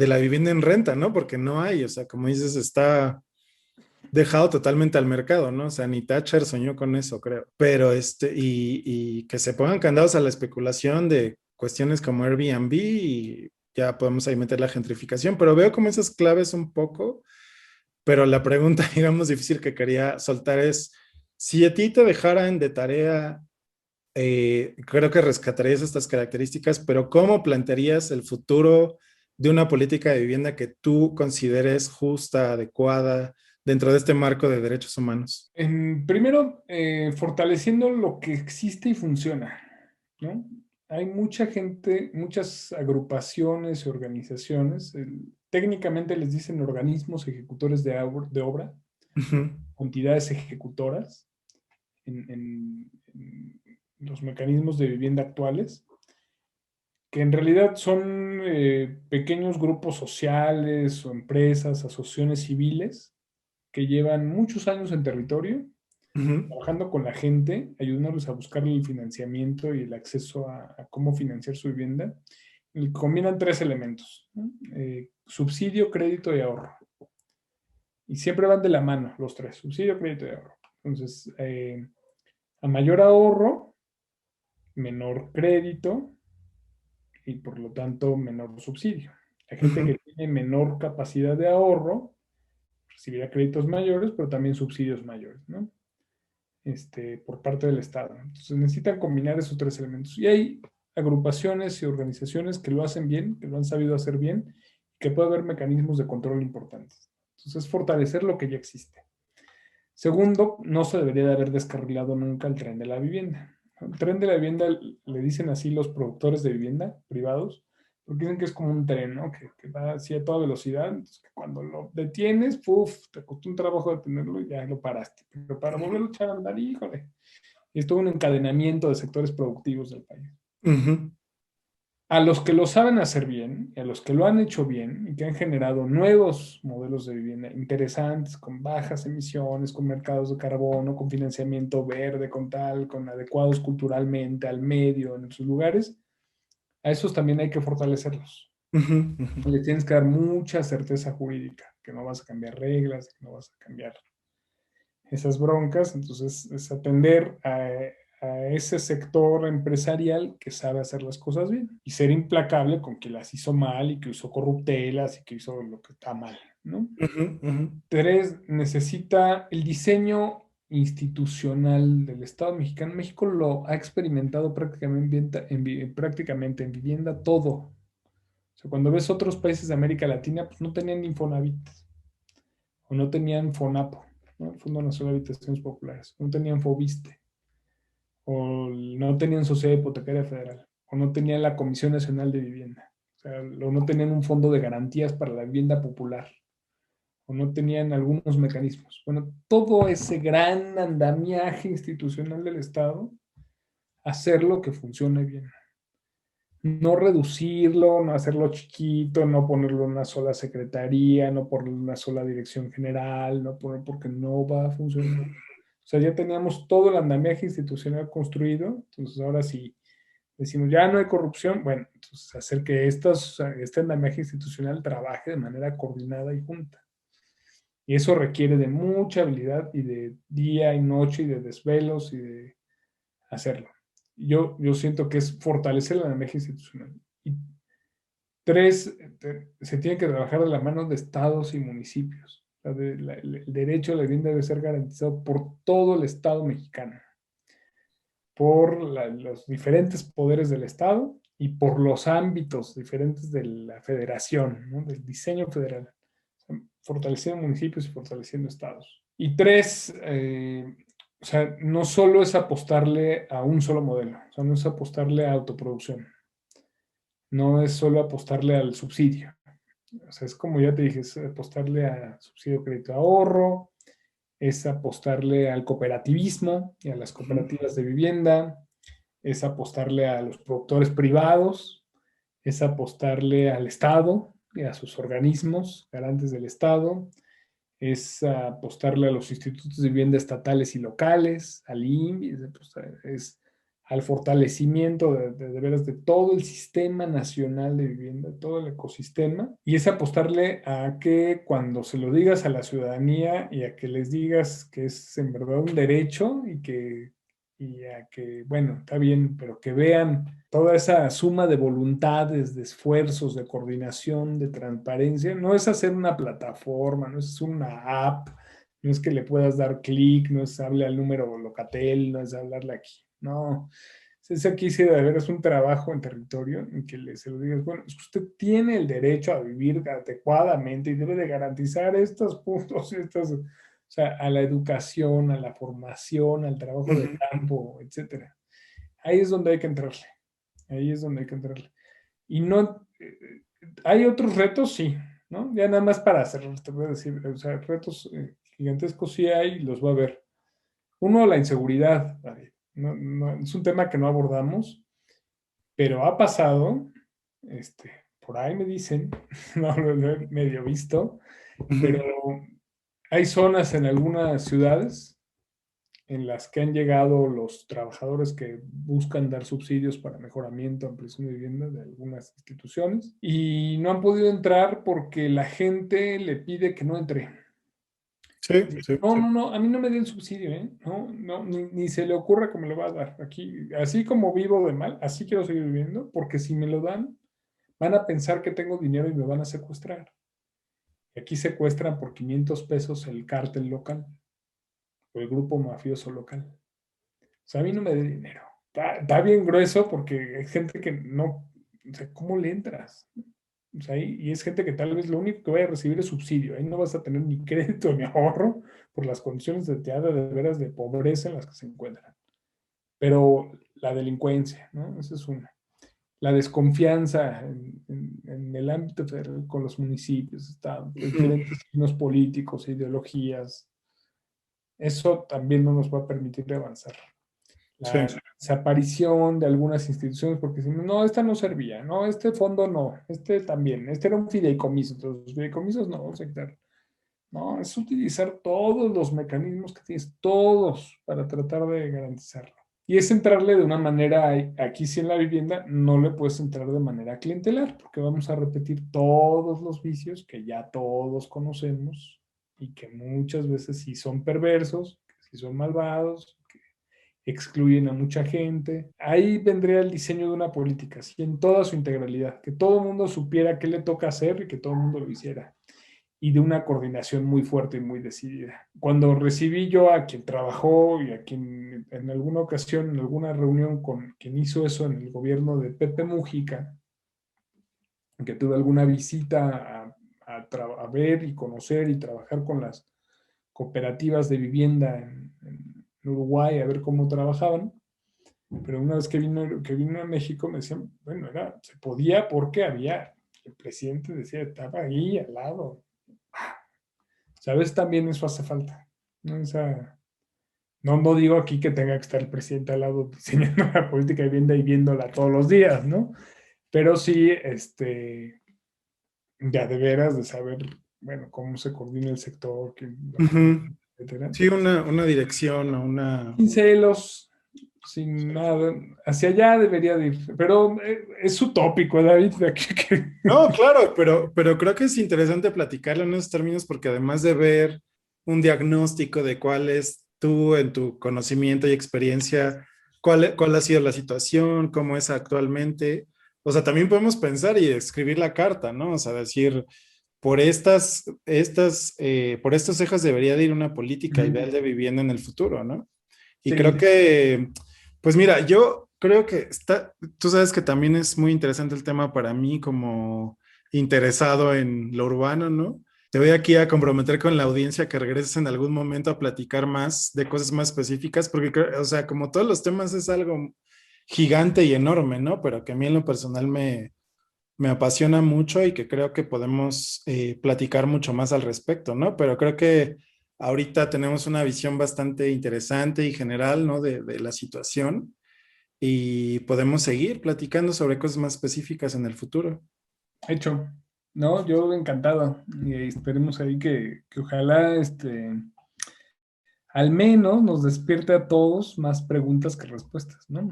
la vivienda en renta, ¿no? Porque no hay, o sea, como dices, está dejado totalmente al mercado, ¿no? O sea, ni Thatcher soñó con eso, creo. Pero y que se pongan candados a la especulación de cuestiones como Airbnb y ya podemos ahí meter la gentrificación, pero veo como esas claves un poco, pero la pregunta, digamos, difícil que quería soltar es, si a ti te dejaran de tarea creo que rescatarías estas características, pero ¿cómo plantearías el futuro de una política de vivienda que tú consideres justa, adecuada, dentro de este marco de derechos humanos? Primero, fortaleciendo lo que existe y funciona, ¿no? Hay mucha gente, muchas agrupaciones y organizaciones, técnicamente les dicen organismos ejecutores de obra, Ujú, entidades ejecutoras en los mecanismos de vivienda actuales, que en realidad son pequeños grupos sociales o empresas, asociaciones civiles que llevan muchos años en territorio ujú, trabajando con la gente, ayudándoles a buscar el financiamiento y el acceso a cómo financiar su vivienda. Y combinan tres elementos, ¿no? Subsidio, crédito y ahorro. Y siempre van de la mano los tres, subsidio, crédito y ahorro. Entonces, a mayor ahorro, menor crédito y por lo tanto menor subsidio. La gente ujú, que tiene menor capacidad de ahorro recibirá créditos mayores, pero también subsidios mayores, ¿no? Por parte del Estado. Entonces necesitan combinar esos tres elementos. Y hay agrupaciones y organizaciones que lo hacen bien, que lo han sabido hacer bien, que puede haber mecanismos de control importantes. Entonces, fortalecer lo que ya existe. Segundo, no se debería de haber descarrilado nunca el tren de la vivienda. El tren de la vivienda le dicen así los productores de vivienda privados, porque dicen que es como un tren, ¿no? Que va así a toda velocidad. Entonces, que cuando lo detienes, ¡puf! Te costó un trabajo detenerlo y ya lo paraste. Pero para volverlo a echar a andar, híjole. Y es todo un encadenamiento de sectores productivos del país. ujú, A los que lo saben hacer bien, y a los que lo han hecho bien y que han generado nuevos modelos de vivienda interesantes, con bajas emisiones, con mercados de carbono, con financiamiento verde, con tal, con adecuados culturalmente al medio en sus lugares, a esos también hay que fortalecerlos. ujú, ujú. Les tienes que dar mucha certeza jurídica, que no vas a cambiar reglas, que no vas a cambiar esas broncas. Entonces, es atender a ese sector empresarial que sabe hacer las cosas bien y ser implacable con que las hizo mal y que usó corruptelas y que hizo lo que está mal, ¿no? Ujú, ujú, Tres, necesita el diseño institucional del Estado mexicano. México lo ha experimentado prácticamente en vivienda todo. O sea, cuando ves otros países de América Latina, pues no tenían Infonavit o no tenían FONAPO, ¿no? Fondo Nacional de Habitaciones Populares, no tenían FOBISTE, o no tenían Sociedad Hipotecaria Federal, o no tenían la Comisión Nacional de Vivienda, o sea, o no tenían un fondo de garantías para la vivienda popular, o no tenían algunos mecanismos. Bueno, todo ese gran andamiaje institucional del Estado, hacerlo que funcione bien. No reducirlo, no hacerlo chiquito, no ponerlo en una sola secretaría, no ponerlo en una sola dirección general, no poner porque no va a funcionar. O sea, ya teníamos todo el andamiaje institucional construido, entonces ahora sí decimos, ya no hay corrupción, bueno, entonces hacer que este andamiaje institucional trabaje de manera coordinada y junta. Y eso requiere de mucha habilidad y de día y noche y de desvelos y de hacerlo. Yo siento que es fortalecer el andamiaje institucional. Y tres, se tiene que trabajar de la mano de estados y municipios. O sea, el derecho a la vivienda debe ser garantizado por todo el Estado mexicano, por los diferentes poderes del Estado y por los ámbitos diferentes de la federación, ¿no? Del diseño federal, o sea, fortaleciendo municipios y fortaleciendo estados. Y tres, o sea, no solo es apostarle a un solo modelo, o sea, no es apostarle a autoproducción, no es solo apostarle al subsidio. O sea, es como ya te dije, es apostarle a subsidio crédito ahorro, es apostarle al cooperativismo y a las ujú. cooperativas de vivienda, es apostarle a los productores privados, es apostarle al Estado y a sus organismos garantes del Estado, es apostarle a los institutos de vivienda estatales y locales, al INVI, es al fortalecimiento de veras de todo el sistema nacional de vivienda, todo el ecosistema, y es apostarle a que cuando se lo digas a la ciudadanía y a que les digas que es en verdad un derecho y a que, bueno, está bien, pero que vean toda esa suma de voluntades, de esfuerzos, de coordinación, de transparencia. No es hacer una plataforma, no es una app, no es que le puedas dar clic, no es hablarle al número Locatel, no es hablarle aquí. No, Ese aquí sí de ver es un trabajo en territorio en que se lo digas, bueno, es que usted tiene el derecho a vivir adecuadamente y debe de garantizar estos puntos, o sea, a la educación, a la formación, al trabajo de Ujú. campo, etcétera. Ahí es donde hay que entrarle. Ahí es donde hay que entrarle. Y no, hay otros retos, sí, ¿no? Ya nada más para cerrar, te voy a decir, o sea, retos gigantescos sí hay y los va a haber. Uno, la inseguridad, David. Es un tema que no abordamos, pero ha pasado, por ahí me dicen, no lo he medio visto, pero Ujú. hay zonas en algunas ciudades en las que han llegado los trabajadores que buscan dar subsidios para mejoramiento, ampliación de vivienda de algunas instituciones y no han podido entrar porque la gente le pide que no entre. Sí, sí, No, sí. no, no, a mí no me den subsidio, ¿eh? No, no, ni se le ocurra que me lo va a dar. Aquí, así como vivo de mal, así quiero seguir viviendo, porque si me lo dan, van a pensar que tengo dinero y me van a secuestrar. Y aquí secuestran por 500 pesos el cártel local o el grupo mafioso local. O sea, a mí no me dé dinero. Está bien grueso porque hay gente que no, o sea, ¿cómo le entras? O sea, y es gente que tal vez lo único que vaya a recibir es subsidio. Ahí no vas a tener ni crédito ni ahorro por las condiciones de teatro de veras de pobreza en las que se encuentran. Pero la delincuencia, ¿no? Esa es una. La desconfianza en el ámbito federal con los municipios, estados, de Ujú. diferentes signos políticos, ideologías, eso también no nos va a permitir avanzar. Sí, La desaparición de algunas instituciones porque decimos, no, esta no servía, no, este fondo no, este también, este era un fideicomiso, entonces los fideicomisos no vamos a quitar. No, es utilizar todos los mecanismos que tienes, todos, para tratar de garantizarlo. Y es entrarle de una manera, aquí sí en la vivienda, no le puedes entrar de manera clientelar, porque vamos a repetir todos los vicios que ya todos conocemos y que muchas veces sí son perversos, que sí son malvados, excluyen a mucha gente. Ahí vendría el diseño de una política, ¿sí? En toda su integralidad, que todo el mundo supiera qué le toca hacer y que todo el mundo lo hiciera. Y de una coordinación muy fuerte y muy decidida. Cuando recibí yo a quien trabajó y a quien en alguna ocasión, en alguna reunión con quien hizo eso en el gobierno de Pepe Mujica, que tuve alguna visita a ver y conocer y trabajar con las cooperativas de vivienda en Uruguay, a ver cómo trabajaban, pero una vez que vino a México me decían, bueno, se podía porque había, el presidente decía, estaba ahí al lado. ¿Sabes? También eso hace falta. ¿No? No digo aquí que tenga que estar el presidente al lado diseñando la política de vivienda y viéndola todos los días, ¿no? Pero sí, ya de veras de saber, bueno, cómo se coordina el sector, ujú. etcétera. Sí, una dirección o una... Sin celos, sin nada. Hacia allá debería de ir. Pero es utópico, David, de aquí que... No, claro, pero creo que es interesante platicarlo en esos términos porque además de ver un diagnóstico de cuál es tú en tu conocimiento y experiencia, cuál ha sido la situación, cómo es actualmente, o sea, también podemos pensar y escribir la carta, ¿no? O sea, decir, por estos ejes debería de ir una política ideal de vivienda en el futuro, ¿no? Y creo Sí, que, pues mira, yo creo que tú sabes que también es muy interesante el tema para mí como interesado en lo urbano, ¿no? Te voy aquí a comprometer con la audiencia que regreses en algún momento a platicar más de cosas más específicas, porque, o sea, como todos los temas es algo gigante y enorme, ¿no? Pero que a mí en lo personal me apasiona mucho y que creo que podemos platicar mucho más al respecto, ¿no? Pero creo que ahorita tenemos una visión bastante interesante y general, ¿no? De la situación y podemos seguir platicando sobre cosas más específicas en el futuro. hecho. No, yo encantado. Y esperemos ahí que ojalá al menos nos despierte a todos más preguntas que respuestas, ¿no?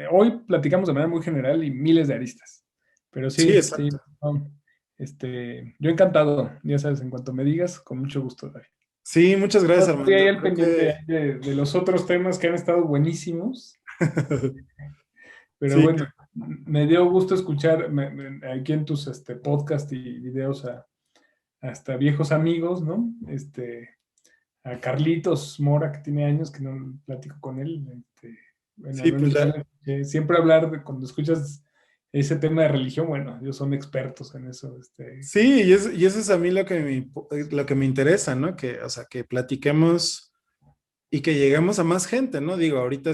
Hoy platicamos de manera muy general y miles de aristas, pero Sí, sí, sí, exacto. no, yo encantado, ya sabes, en cuanto me digas, con mucho gusto, David. Sí, muchas gracias, Estoy ahí Armando. al Creo pendiente que de los otros temas que han estado buenísimos, pero sí, bueno, me dio gusto escuchar aquí en tus podcast y videos hasta viejos amigos, ¿no? A Carlitos Mora, que tiene años que no platico con él. Bueno, al Sí, pues menos yo siempre hablar cuando escuchas ese tema de religión, bueno, ellos son expertos en eso. sí, y eso es a mí lo que me interesa, ¿no? Que, o sea, que platiquemos y que lleguemos a más gente, ¿no? Digo, ahorita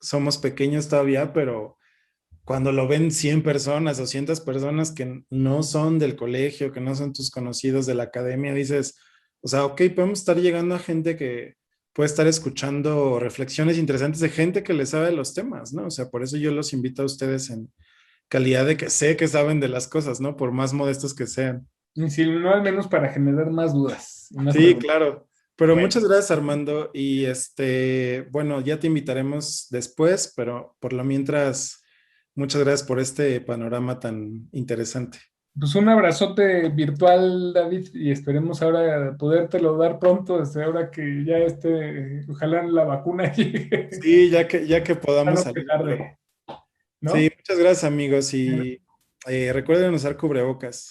somos pequeños todavía, pero cuando lo ven 100 personas, 200 personas que no son del colegio, que no son tus conocidos de la academia, dices, o sea, ok, podemos estar llegando a gente que puede estar escuchando reflexiones interesantes de gente que le sabe de los temas, ¿no? O sea, por eso yo los invito a ustedes en calidad de que sé que saben de las cosas, ¿no? Por más modestos que sean. Y si no, al menos para generar más dudas y más Sí, preguntas. claro. Pero Bueno, muchas gracias, Armando. Y bueno, ya te invitaremos después, pero por lo mientras, muchas gracias por este panorama tan interesante. pues un abrazote virtual, David, y esperemos ahora podértelo dar pronto, desde ahora que ya ojalá la vacuna llegue, Sí, ya que a podamos no que salir, pero tarde, sí, ¿no? muchas gracias, amigos. Y recuerden usar cubrebocas.